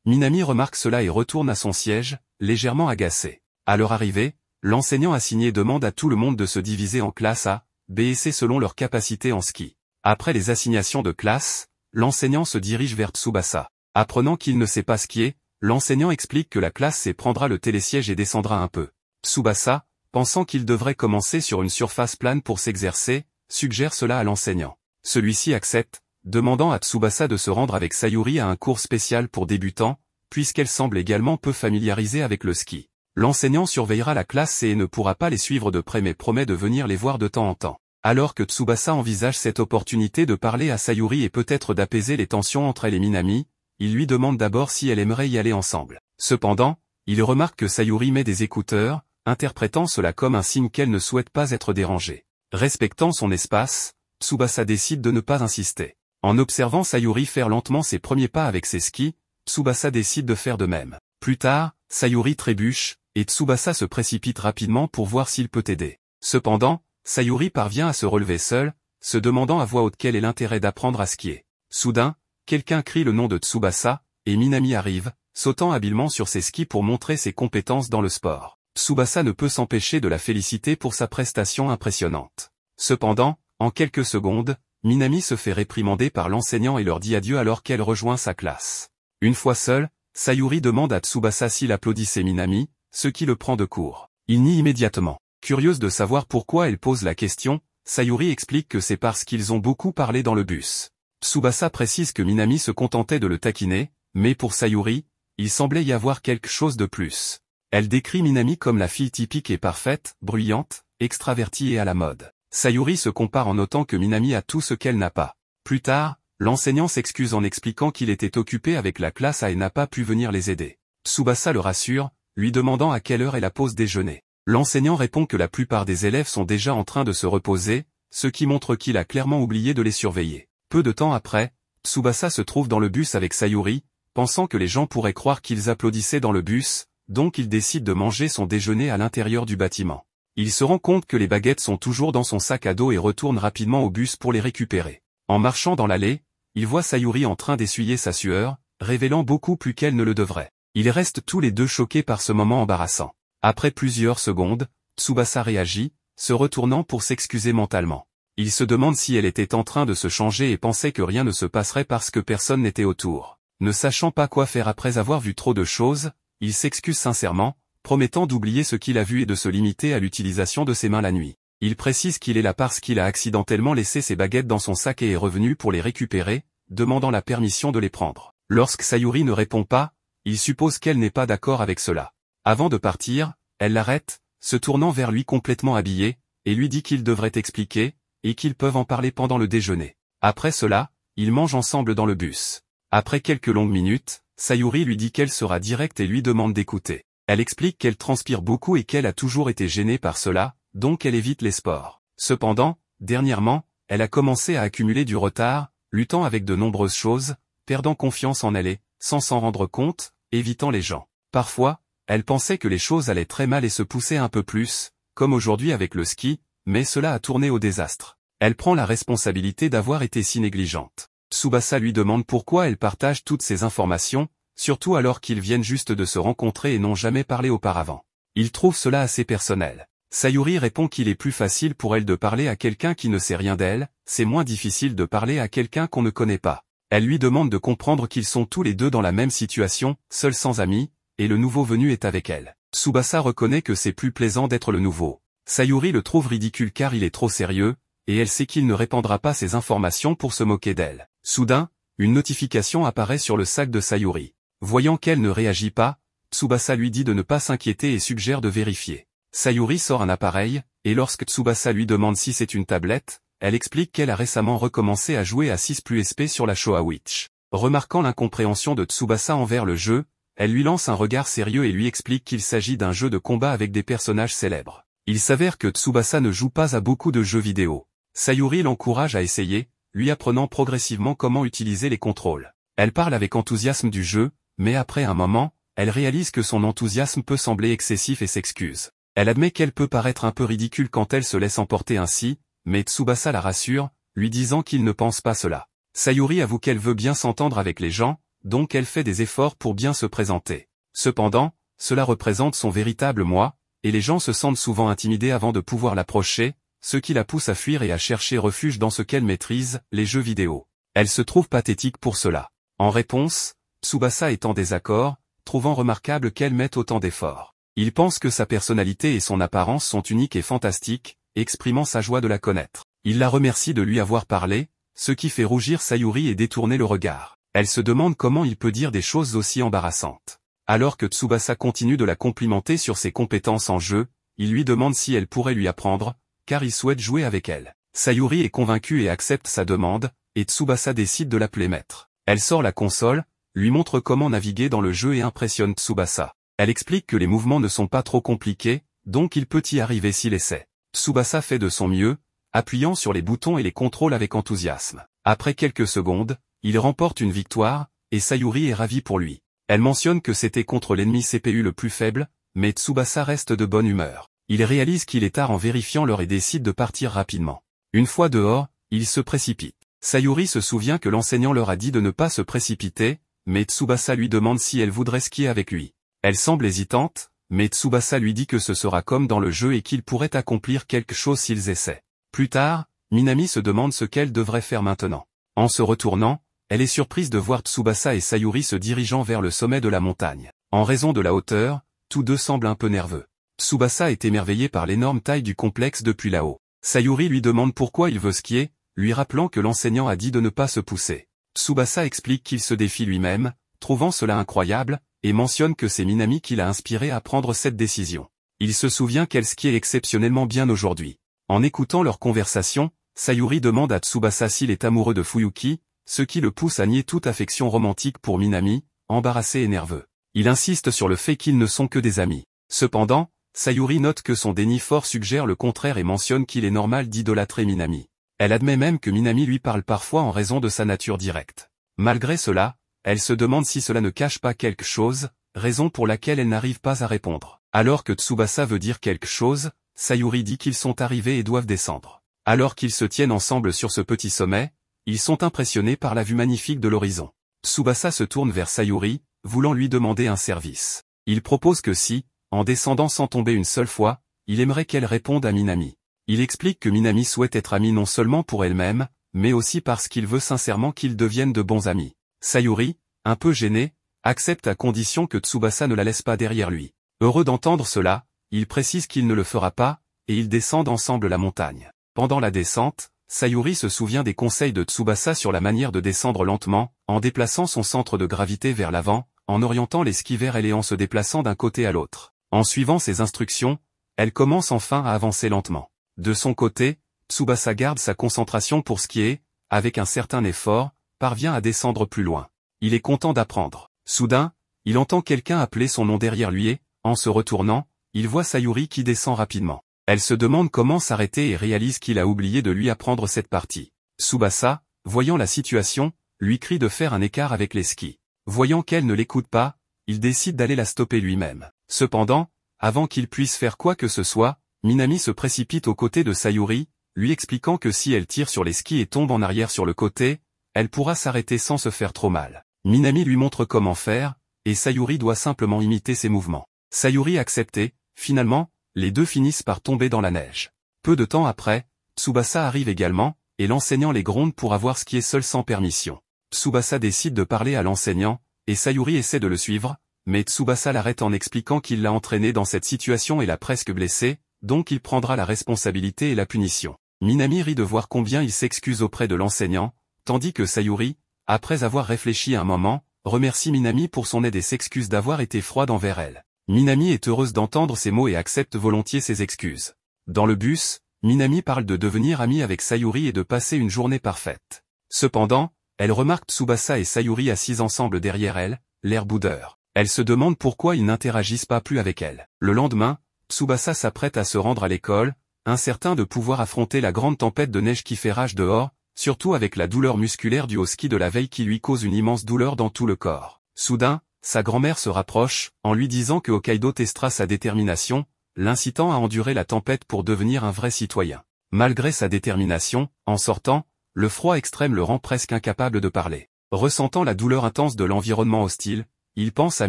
[SPEAKER 1] Minami remarque cela et retourne à son siège, légèrement agacé. À leur arrivée, l'enseignant assigné demande à tout le monde de se diviser en classes A, B et C selon leur capacité en ski. Après les assignations de classe, l'enseignant se dirige vers Tsubasa. Apprenant qu'il ne sait pas skier, l'enseignant explique que la classe C prendra le télésiège et descendra un peu. Tsubasa, pensant qu'il devrait commencer sur une surface plane pour s'exercer, suggère cela à l'enseignant. Celui-ci accepte, demandant à Tsubasa de se rendre avec Sayuri à un cours spécial pour débutants, puisqu'elle semble également peu familiarisée avec le ski. L'enseignant surveillera la classe C et ne pourra pas les suivre de près mais promet de venir les voir de temps en temps. Alors que Tsubasa envisage cette opportunité de parler à Sayuri et peut-être d'apaiser les tensions entre elle et Minami, il lui demande d'abord si elle aimerait y aller ensemble. Cependant, il remarque que Sayuri met des écouteurs, interprétant cela comme un signe qu'elle ne souhaite pas être dérangée. Respectant son espace, Tsubasa décide de ne pas insister. En observant Sayuri faire lentement ses premiers pas avec ses skis, Tsubasa décide de faire de même. Plus tard, Sayuri trébuche, et Tsubasa se précipite rapidement pour voir s'il peut aider. Cependant, Sayuri parvient à se relever seule, se demandant à voix haute quel est l'intérêt d'apprendre à skier. Soudain, quelqu'un crie le nom de Tsubasa, et Minami arrive, sautant habilement sur ses skis pour montrer ses compétences dans le sport. Tsubasa ne peut s'empêcher de la féliciter pour sa prestation impressionnante. Cependant, en quelques secondes, Minami se fait réprimander par l'enseignant et leur dit adieu alors qu'elle rejoint sa classe. Une fois seule, Sayuri demande à Tsubasa s'il applaudissait Minami, ce qui le prend de court. Il nie immédiatement. Curieuse de savoir pourquoi elle pose la question, Sayuri explique que c'est parce qu'ils ont beaucoup parlé dans le bus. Tsubasa précise que Minami se contentait de le taquiner, mais pour Sayuri, il semblait y avoir quelque chose de plus. Elle décrit Minami comme la fille typique et parfaite, bruyante, extravertie et à la mode. Sayuri se compare en notant que Minami a tout ce qu'elle n'a pas. Plus tard, l'enseignant s'excuse en expliquant qu'il était occupé avec la classe A et n'a pas pu venir les aider. Tsubasa le rassure, lui demandant à quelle heure est la pause déjeuner. L'enseignant répond que la plupart des élèves sont déjà en train de se reposer, ce qui montre qu'il a clairement oublié de les surveiller. Peu de temps après, Tsubasa se trouve dans le bus avec Sayuri, pensant que les gens pourraient croire qu'ils applaudissaient dans le bus, donc il décide de manger son déjeuner à l'intérieur du bâtiment. Il se rend compte que les baguettes sont toujours dans son sac à dos et retourne rapidement au bus pour les récupérer. En marchant dans l'allée, il voit Sayuri en train d'essuyer sa sueur, révélant beaucoup plus qu'elle ne le devrait. Ils restent tous les deux choqués par ce moment embarrassant. Après plusieurs secondes, Tsubasa réagit, se retournant pour s'excuser mentalement. Il se demande si elle était en train de se changer et pensait que rien ne se passerait parce que personne n'était autour. Ne sachant pas quoi faire après avoir vu trop de choses, il s'excuse sincèrement, promettant d'oublier ce qu'il a vu et de se limiter à l'utilisation de ses mains la nuit. Il précise qu'il est là parce qu'il a accidentellement laissé ses baguettes dans son sac et est revenu pour les récupérer, demandant la permission de les prendre. Lorsque Sayuri ne répond pas, il suppose qu'elle n'est pas d'accord avec cela. Avant de partir, elle l'arrête, se tournant vers lui complètement habillé, et lui dit qu'il devrait expliquer, et qu'ils peuvent en parler pendant le déjeuner. Après cela, ils mangent ensemble dans le bus. Après quelques longues minutes, Sayuri lui dit qu'elle sera directe et lui demande d'écouter. Elle explique qu'elle transpire beaucoup et qu'elle a toujours été gênée par cela, donc elle évite les sports. Cependant, dernièrement, elle a commencé à accumuler du retard, luttant avec de nombreuses choses, perdant confiance en elle, sans s'en rendre compte, évitant les gens. Parfois, elle pensait que les choses allaient très mal et se poussait un peu plus, comme aujourd'hui avec le ski, mais cela a tourné au désastre. Elle prend la responsabilité d'avoir été si négligente. Tsubasa lui demande pourquoi elle partage toutes ces informations, surtout alors qu'ils viennent juste de se rencontrer et n'ont jamais parlé auparavant. Il trouve cela assez personnel. Sayuri répond qu'il est plus facile pour elle de parler à quelqu'un qui ne sait rien d'elle, c'est moins difficile de parler à quelqu'un qu'on ne connaît pas. Elle lui demande de comprendre qu'ils sont tous les deux dans la même situation, seuls sans amis, et le nouveau venu est avec elle. Tsubasa reconnaît que c'est plus plaisant d'être le nouveau. Sayuri le trouve ridicule car il est trop sérieux, et elle sait qu'il ne répandra pas ces informations pour se moquer d'elle. Soudain, une notification apparaît sur le sac de Sayuri. Voyant qu'elle ne réagit pas, Tsubasa lui dit de ne pas s'inquiéter et suggère de vérifier. Sayuri sort un appareil, et lorsque Tsubasa lui demande si c'est une tablette, elle explique qu'elle a récemment recommencé à jouer à 6+SP sur la Showa Witch. Remarquant l'incompréhension de Tsubasa envers le jeu, elle lui lance un regard sérieux et lui explique qu'il s'agit d'un jeu de combat avec des personnages célèbres. Il s'avère que Tsubasa ne joue pas à beaucoup de jeux vidéo. Sayuri l'encourage à essayer, lui apprenant progressivement comment utiliser les contrôles. Elle parle avec enthousiasme du jeu, mais après un moment, elle réalise que son enthousiasme peut sembler excessif et s'excuse. Elle admet qu'elle peut paraître un peu ridicule quand elle se laisse emporter ainsi, mais Tsubasa la rassure, lui disant qu'il ne pense pas cela. Sayuri avoue qu'elle veut bien s'entendre avec les gens, donc elle fait des efforts pour bien se présenter. Cependant, cela représente son véritable moi, et les gens se sentent souvent intimidés avant de pouvoir l'approcher, ce qui la pousse à fuir et à chercher refuge dans ce qu'elle maîtrise, les jeux vidéo. Elle se trouve pathétique pour cela. En réponse, Tsubasa est en désaccord, trouvant remarquable qu'elle mette autant d'efforts. Il pense que sa personnalité et son apparence sont uniques et fantastiques, exprimant sa joie de la connaître. Il la remercie de lui avoir parlé, ce qui fait rougir Sayuri et détourner le regard. Elle se demande comment il peut dire des choses aussi embarrassantes. Alors que Tsubasa continue de la complimenter sur ses compétences en jeu, il lui demande si elle pourrait lui apprendre, car il souhaite jouer avec elle. Sayuri est convaincue et accepte sa demande, et Tsubasa décide de l'appeler maître. Elle sort la console, lui montre comment naviguer dans le jeu et impressionne Tsubasa. Elle explique que les mouvements ne sont pas trop compliqués, donc il peut y arriver s'il essaie. Tsubasa fait de son mieux, appuyant sur les boutons et les contrôle avec enthousiasme. Après quelques secondes, il remporte une victoire, et Sayuri est ravie pour lui. Elle mentionne que c'était contre l'ennemi CPU le plus faible, mais Tsubasa reste de bonne humeur. Il réalise qu'il est tard en vérifiant l'heure et décide de partir rapidement. Une fois dehors, il se précipite. Sayuri se souvient que l'enseignant leur a dit de ne pas se précipiter, mais Tsubasa lui demande si elle voudrait skier avec lui. Elle semble hésitante, mais Tsubasa lui dit que ce sera comme dans le jeu et qu'ils pourraient accomplir quelque chose s'ils essaient. Plus tard, Minami se demande ce qu'elle devrait faire maintenant. En se retournant, elle est surprise de voir Tsubasa et Sayuri se dirigeant vers le sommet de la montagne. En raison de la hauteur, tous deux semblent un peu nerveux. Tsubasa est émerveillé par l'énorme taille du complexe depuis là-haut. Sayuri lui demande pourquoi il veut skier, lui rappelant que l'enseignant a dit de ne pas se pousser. Tsubasa explique qu'il se défie lui-même, trouvant cela incroyable, et mentionne que c'est Minami qui l'a inspiré à prendre cette décision. Il se souvient qu'elle skie exceptionnellement bien aujourd'hui. En écoutant leur conversation, Sayuri demande à Tsubasa s'il est amoureux de Fuyuki, ce qui le pousse à nier toute affection romantique pour Minami, embarrassé et nerveux. Il insiste sur le fait qu'ils ne sont que des amis. Cependant, Sayuri note que son déni fort suggère le contraire et mentionne qu'il est normal d'idolâtrer Minami. Elle admet même que Minami lui parle parfois en raison de sa nature directe. Malgré cela, elle se demande si cela ne cache pas quelque chose, raison pour laquelle elle n'arrive pas à répondre. Alors que Tsubasa veut dire quelque chose, Sayuri dit qu'ils sont arrivés et doivent descendre. Alors qu'ils se tiennent ensemble sur ce petit sommet, ils sont impressionnés par la vue magnifique de l'horizon. Tsubasa se tourne vers Sayuri, voulant lui demander un service. Il propose que si, en descendant sans tomber une seule fois, il aimerait qu'elle réponde à Minami. Il explique que Minami souhaite être amie non seulement pour elle-même, mais aussi parce qu'il veut sincèrement qu'ils deviennent de bons amis. Sayuri, un peu gêné, accepte à condition que Tsubasa ne la laisse pas derrière lui. Heureux d'entendre cela, il précise qu'il ne le fera pas, et ils descendent ensemble la montagne. Pendant la descente, Sayuri se souvient des conseils de Tsubasa sur la manière de descendre lentement, en déplaçant son centre de gravité vers l'avant, en orientant les skis vers elle et en se déplaçant d'un côté à l'autre. En suivant ses instructions, elle commence enfin à avancer lentement. De son côté, Tsubasa garde sa concentration pour skier, avec un certain effort, parvient à descendre plus loin. Il est content d'apprendre. Soudain, il entend quelqu'un appeler son nom derrière lui et, en se retournant, il voit Sayuri qui descend rapidement. Elle se demande comment s'arrêter et réalise qu'il a oublié de lui apprendre cette partie. Tsubasa, voyant la situation, lui crie de faire un écart avec les skis. Voyant qu'elle ne l'écoute pas, il décide d'aller la stopper lui-même. Cependant, avant qu'il puisse faire quoi que ce soit, Minami se précipite aux côtés de Sayuri, lui expliquant que si elle tire sur les skis et tombe en arrière sur le côté, elle pourra s'arrêter sans se faire trop mal. Minami lui montre comment faire, et Sayuri doit simplement imiter ses mouvements. Sayuri accepté, finalement, les deux finissent par tomber dans la neige. Peu de temps après, Tsubasa arrive également, et l'enseignant les gronde pour avoir skié seul sans permission. Tsubasa décide de parler à l'enseignant, et Sayuri essaie de le suivre, mais Tsubasa l'arrête en expliquant qu'il l'a entraîné dans cette situation et l'a presque blessé, donc il prendra la responsabilité et la punition. Minami rit de voir combien il s'excuse auprès de l'enseignant, tandis que Sayuri, après avoir réfléchi un moment, remercie Minami pour son aide et s'excuse d'avoir été froide envers elle. Minami est heureuse d'entendre ces mots et accepte volontiers ses excuses. Dans le bus, Minami parle de devenir amie avec Sayuri et de passer une journée parfaite. Cependant, elle remarque Tsubasa et Sayuri assis ensemble derrière elle, l'air boudeur. Elle se demande pourquoi ils n'interagissent pas plus avec elle. Le lendemain, Tsubasa s'apprête à se rendre à l'école, incertain de pouvoir affronter la grande tempête de neige qui fait rage dehors, surtout avec la douleur musculaire due au ski de la veille qui lui cause une immense douleur dans tout le corps. Soudain, sa grand-mère se rapproche, en lui disant que Hokkaido testera sa détermination, l'incitant à endurer la tempête pour devenir un vrai citoyen. Malgré sa détermination, en sortant, le froid extrême le rend presque incapable de parler. Ressentant la douleur intense de l'environnement hostile, il pense à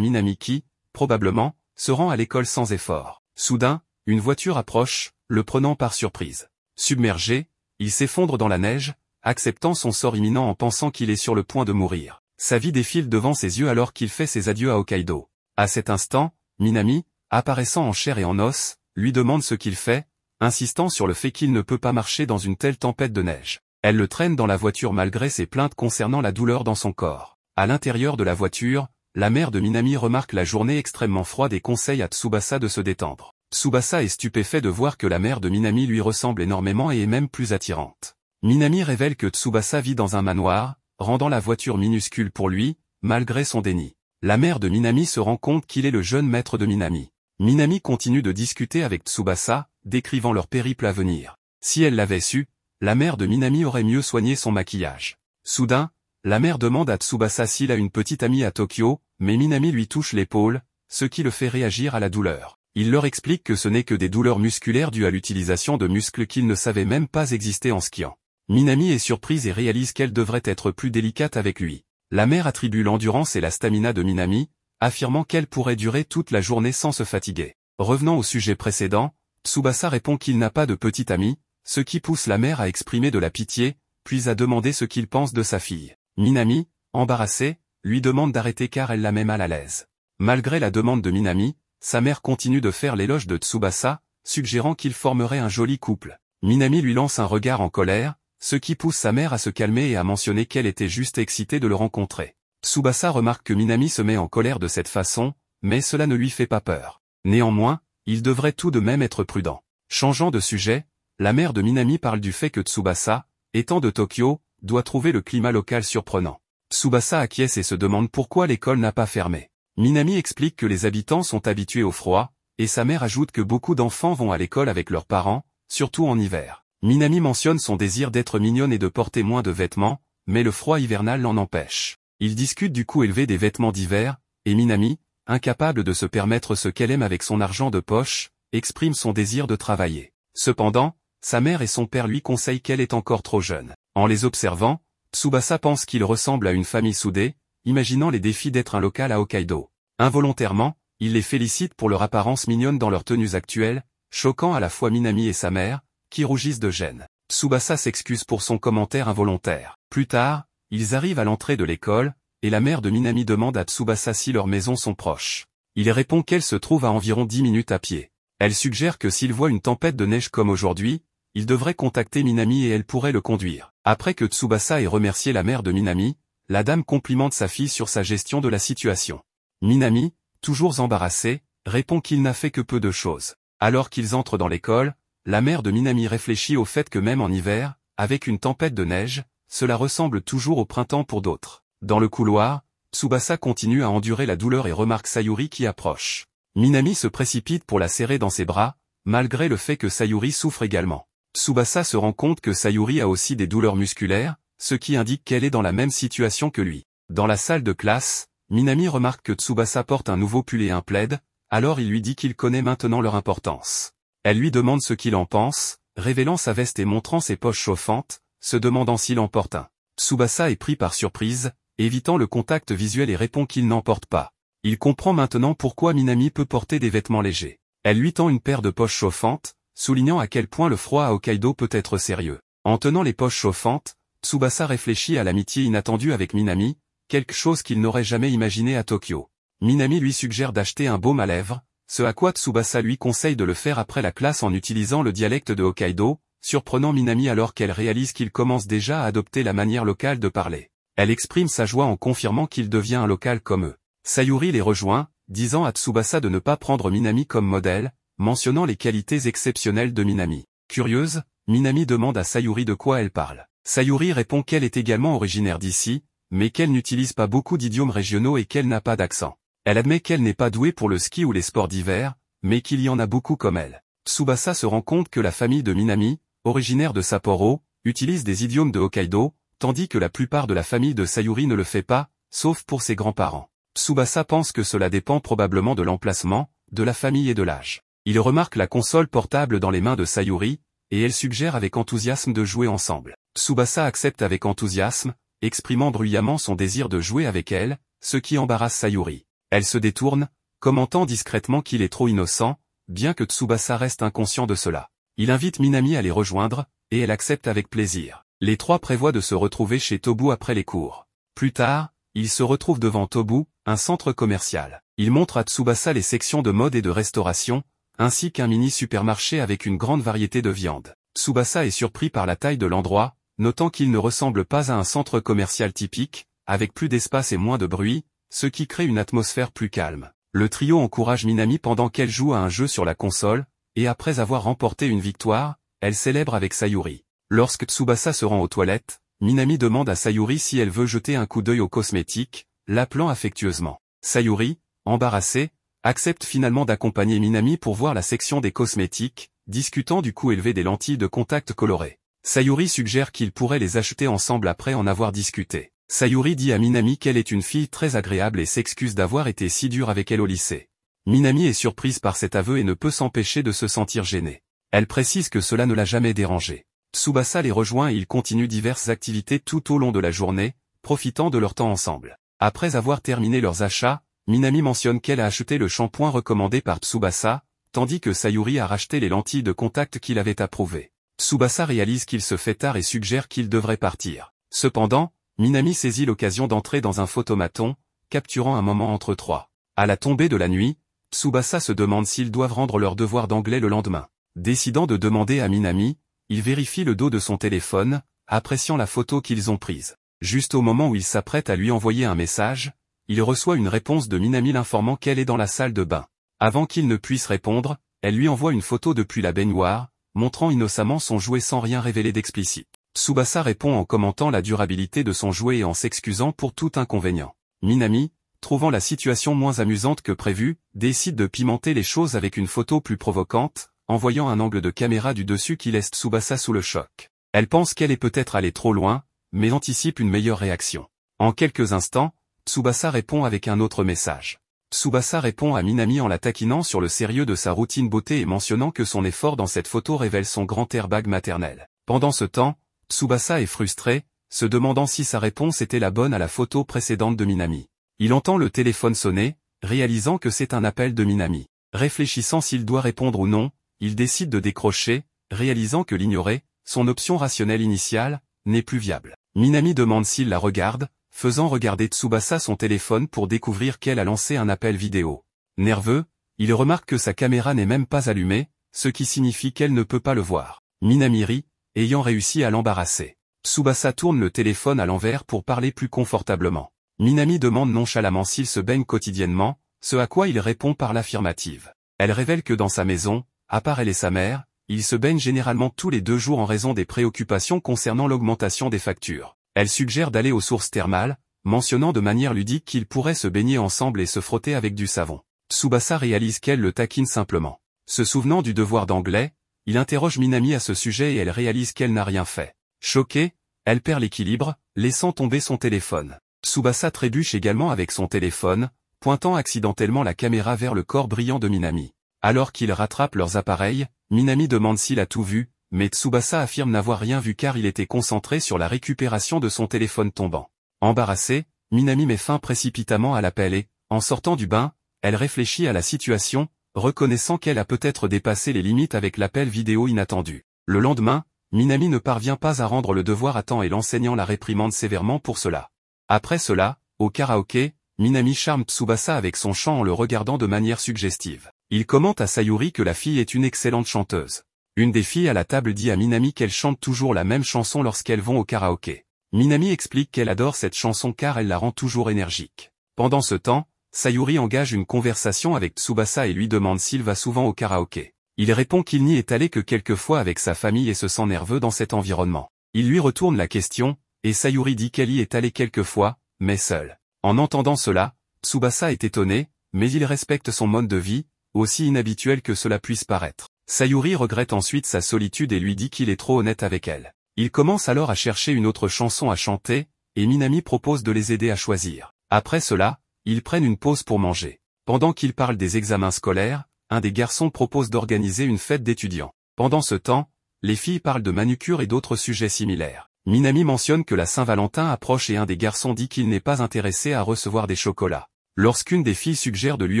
[SPEAKER 1] Minami qui, probablement, se rend à l'école sans effort. Soudain, une voiture approche, le prenant par surprise. Submergé, il s'effondre dans la neige, acceptant son sort imminent en pensant qu'il est sur le point de mourir. Sa vie défile devant ses yeux alors qu'il fait ses adieux à Hokkaido. À cet instant, Minami, apparaissant en chair et en os, lui demande ce qu'il fait, insistant sur le fait qu'il ne peut pas marcher dans une telle tempête de neige. Elle le traîne dans la voiture malgré ses plaintes concernant la douleur dans son corps. À l'intérieur de la voiture, la mère de Minami remarque la journée extrêmement froide et conseille à Tsubasa de se détendre. Tsubasa est stupéfait de voir que la mère de Minami lui ressemble énormément et est même plus attirante. Minami révèle que Tsubasa vit dans un manoir, rendant la voiture minuscule pour lui, malgré son déni. La mère de Minami se rend compte qu'il est le jeune maître de Minami. Minami continue de discuter avec Tsubasa, décrivant leur périple à venir. Si elle l'avait su, la mère de Minami aurait mieux soigné son maquillage. Soudain, la mère demande à Tsubasa s'il a une petite amie à Tokyo, mais Minami lui touche l'épaule, ce qui le fait réagir à la douleur. Il leur explique que ce n'est que des douleurs musculaires dues à l'utilisation de muscles qu'il ne savait même pas exister en skiant. Minami est surprise et réalise qu'elle devrait être plus délicate avec lui. La mère attribue l'endurance et la stamina de Minami, affirmant qu'elle pourrait durer toute la journée sans se fatiguer. Revenant au sujet précédent, Tsubasa répond qu'il n'a pas de petite amie, ce qui pousse la mère à exprimer de la pitié, puis à demander ce qu'il pense de sa fille. Minami, embarrassée, lui demande d'arrêter car elle la met mal à l'aise. Malgré la demande de Minami, sa mère continue de faire l'éloge de Tsubasa, suggérant qu'ils formeraient un joli couple. Minami lui lance un regard en colère, ce qui pousse sa mère à se calmer et à mentionner qu'elle était juste excitée de le rencontrer. Tsubasa remarque que Minami se met en colère de cette façon, mais cela ne lui fait pas peur. Néanmoins, il devrait tout de même être prudent. Changeant de sujet, la mère de Minami parle du fait que Tsubasa, étant de Tokyo, doit trouver le climat local surprenant. Tsubasa acquiesce et se demande pourquoi l'école n'a pas fermé. Minami explique que les habitants sont habitués au froid, et sa mère ajoute que beaucoup d'enfants vont à l'école avec leurs parents, surtout en hiver. Minami mentionne son désir d'être mignonne et de porter moins de vêtements, mais le froid hivernal l'en empêche. Ils discutent du coût élevé des vêtements d'hiver, et Minami, incapable de se permettre ce qu'elle aime avec son argent de poche, exprime son désir de travailler. Cependant, sa mère et son père lui conseillent qu'elle est encore trop jeune. En les observant, Tsubasa pense qu'il ressemble à une famille soudée, imaginant les défis d'être un local à Hokkaido. Involontairement, il les félicite pour leur apparence mignonne dans leurs tenues actuelles, choquant à la fois Minami et sa mère, qui rougissent de gêne. Tsubasa s'excuse pour son commentaire involontaire. Plus tard, ils arrivent à l'entrée de l'école, et la mère de Minami demande à Tsubasa si leurs maisons sont proches. Il répond qu'elle se trouve à environ 10 minutes à pied. Elle suggère que s'il voit une tempête de neige comme aujourd'hui, il devrait contacter Minami et elle pourrait le conduire. Après que Tsubasa ait remercié la mère de Minami, la dame complimente sa fille sur sa gestion de la situation. Minami, toujours embarrassé, répond qu'il n'a fait que peu de choses. Alors qu'ils entrent dans l'école, la mère de Minami réfléchit au fait que même en hiver, avec une tempête de neige, cela ressemble toujours au printemps pour d'autres. Dans le couloir, Tsubasa continue à endurer la douleur et remarque Sayuri qui approche. Minami se précipite pour la serrer dans ses bras, malgré le fait que Sayuri souffre également. Tsubasa se rend compte que Sayuri a aussi des douleurs musculaires, ce qui indique qu'elle est dans la même situation que lui. Dans la salle de classe, Minami remarque que Tsubasa porte un nouveau pull et un plaid, alors il lui dit qu'il connaît maintenant leur importance. Elle lui demande ce qu'il en pense, révélant sa veste et montrant ses poches chauffantes, se demandant s'il en porte un. Tsubasa est pris par surprise, évitant le contact visuel et répond qu'il n'en porte pas. Il comprend maintenant pourquoi Minami peut porter des vêtements légers. Elle lui tend une paire de poches chauffantes, soulignant à quel point le froid à Hokkaido peut être sérieux. En tenant les poches chauffantes, Tsubasa réfléchit à l'amitié inattendue avec Minami, quelque chose qu'il n'aurait jamais imaginé à Tokyo. Minami lui suggère d'acheter un baume à lèvres, ce à quoi Tsubasa lui conseille de le faire après la classe en utilisant le dialecte de Hokkaido, surprenant Minami alors qu'elle réalise qu'il commence déjà à adopter la manière locale de parler. Elle exprime sa joie en confirmant qu'il devient un local comme eux. Sayuri les rejoint, disant à Tsubasa de ne pas prendre Minami comme modèle, mentionnant les qualités exceptionnelles de Minami. Curieuse, Minami demande à Sayuri de quoi elle parle. Sayuri répond qu'elle est également originaire d'ici, mais qu'elle n'utilise pas beaucoup d'idiomes régionaux et qu'elle n'a pas d'accent. Elle admet qu'elle n'est pas douée pour le ski ou les sports d'hiver, mais qu'il y en a beaucoup comme elle. Tsubasa se rend compte que la famille de Minami, originaire de Sapporo, utilise des idiomes de Hokkaido, tandis que la plupart de la famille de Sayuri ne le fait pas, sauf pour ses grands-parents. Tsubasa pense que cela dépend probablement de l'emplacement, de la famille et de l'âge. Il remarque la console portable dans les mains de Sayuri, et elle suggère avec enthousiasme de jouer ensemble. Tsubasa accepte avec enthousiasme, exprimant bruyamment son désir de jouer avec elle, ce qui embarrasse Sayuri. Elle se détourne, commentant discrètement qu'il est trop innocent, bien que Tsubasa reste inconscient de cela. Il invite Minami à les rejoindre, et elle accepte avec plaisir. Les trois prévoient de se retrouver chez Tobu après les cours. Plus tard, ils se retrouvent devant Tobu, un centre commercial. Il montre à Tsubasa les sections de mode et de restauration, ainsi qu'un mini-supermarché avec une grande variété de viande. Tsubasa est surpris par la taille de l'endroit, notant qu'il ne ressemble pas à un centre commercial typique, avec plus d'espace et moins de bruit, ce qui crée une atmosphère plus calme. Le trio encourage Minami pendant qu'elle joue à un jeu sur la console, et après avoir remporté une victoire, elle célèbre avec Sayuri. Lorsque Tsubasa se rend aux toilettes, Minami demande à Sayuri si elle veut jeter un coup d'œil aux cosmétiques, l'appelant affectueusement. Sayuri, embarrassée, accepte finalement d'accompagner Minami pour voir la section des cosmétiques, discutant du coût élevé des lentilles de contact colorées. Sayuri suggère qu'ils pourraient les acheter ensemble après en avoir discuté. Sayuri dit à Minami qu'elle est une fille très agréable et s'excuse d'avoir été si dure avec elle au lycée. Minami est surprise par cet aveu et ne peut s'empêcher de se sentir gênée. Elle précise que cela ne l'a jamais dérangée. Tsubasa les rejoint et ils continuent diverses activités tout au long de la journée, profitant de leur temps ensemble. Après avoir terminé leurs achats, Minami mentionne qu'elle a acheté le shampoing recommandé par Tsubasa, tandis que Sayuri a racheté les lentilles de contact qu'il avait approuvées. Tsubasa réalise qu'il se fait tard et suggère qu'il devrait partir. Cependant, Minami saisit l'occasion d'entrer dans un photomaton, capturant un moment entre trois. À la tombée de la nuit, Tsubasa se demande s'ils doivent rendre leur devoir d'anglais le lendemain. Décidant de demander à Minami, il vérifie le dos de son téléphone, appréciant la photo qu'ils ont prise. Juste au moment où il s'apprête à lui envoyer un message, il reçoit une réponse de Minami l'informant qu'elle est dans la salle de bain. Avant qu'il ne puisse répondre, elle lui envoie une photo depuis la baignoire, montrant innocemment son jouet sans rien révéler d'explicite. Tsubasa répond en commentant la durabilité de son jouet et en s'excusant pour tout inconvénient. Minami, trouvant la situation moins amusante que prévu, décide de pimenter les choses avec une photo plus provocante, envoyant un angle de caméra du dessus qui laisse Tsubasa sous le choc. Elle pense qu'elle est peut-être allée trop loin, mais anticipe une meilleure réaction. En quelques instants, Tsubasa répond avec un autre message. Tsubasa répond à Minami en la taquinant sur le sérieux de sa routine beauté et mentionnant que son effort dans cette photo révèle son grand airbag maternel. Pendant ce temps, Tsubasa est frustré, se demandant si sa réponse était la bonne à la photo précédente de Minami. Il entend le téléphone sonner, réalisant que c'est un appel de Minami. Réfléchissant s'il doit répondre ou non, il décide de décrocher, réalisant que l'ignorer, son option rationnelle initiale, n'est plus viable. Minami demande s'il la regarde, faisant regarder Tsubasa son téléphone pour découvrir qu'elle a lancé un appel vidéo. Nerveux, il remarque que sa caméra n'est même pas allumée, ce qui signifie qu'elle ne peut pas le voir. Minami rit, ayant réussi à l'embarrasser. Tsubasa tourne le téléphone à l'envers pour parler plus confortablement. Minami demande nonchalamment s'il se baigne quotidiennement, ce à quoi il répond par l'affirmative. Elle révèle que dans sa maison, à part elle et sa mère, il se baigne généralement tous les 2 jours en raison des préoccupations concernant l'augmentation des factures. Elle suggère d'aller aux sources thermales, mentionnant de manière ludique qu'ils pourraient se baigner ensemble et se frotter avec du savon. Tsubasa réalise qu'elle le taquine simplement. Se souvenant du devoir d'anglais, il interroge Minami à ce sujet et elle réalise qu'elle n'a rien fait. Choquée, elle perd l'équilibre, laissant tomber son téléphone. Tsubasa trébuche également avec son téléphone, pointant accidentellement la caméra vers le corps brillant de Minami. Alors qu'ils rattrapent leurs appareils, Minami demande s'il a tout vu, mais Tsubasa affirme n'avoir rien vu car il était concentré sur la récupération de son téléphone tombant. Embarrassée, Minami met fin précipitamment à l'appel et, en sortant du bain, elle réfléchit à la situation, reconnaissant qu'elle a peut-être dépassé les limites avec l'appel vidéo inattendu. Le lendemain, Minami ne parvient pas à rendre le devoir à temps et l'enseignant la réprimande sévèrement pour cela. Après cela, au karaoké, Minami charme Tsubasa avec son chant en le regardant de manière suggestive. Il commente à Sayuri que la fille est une excellente chanteuse. Une des filles à la table dit à Minami qu'elle chante toujours la même chanson lorsqu'elles vont au karaoké. Minami explique qu'elle adore cette chanson car elle la rend toujours énergique. Pendant ce temps, Sayuri engage une conversation avec Tsubasa et lui demande s'il va souvent au karaoké. Il répond qu'il n'y est allé que quelques fois avec sa famille et se sent nerveux dans cet environnement. Il lui retourne la question, et Sayuri dit qu'elle y est allée quelques fois, mais seule. En entendant cela, Tsubasa est étonné, mais il respecte son mode de vie, aussi inhabituel que cela puisse paraître. Sayuri regrette ensuite sa solitude et lui dit qu'il est trop honnête avec elle. Il commence alors à chercher une autre chanson à chanter, et Minami propose de les aider à choisir. Après cela, ils prennent une pause pour manger. Pendant qu'ils parlent des examens scolaires, un des garçons propose d'organiser une fête d'étudiants. Pendant ce temps, les filles parlent de manucure et d'autres sujets similaires. Minami mentionne que la Saint-Valentin approche et un des garçons dit qu'il n'est pas intéressé à recevoir des chocolats. Lorsqu'une des filles suggère de lui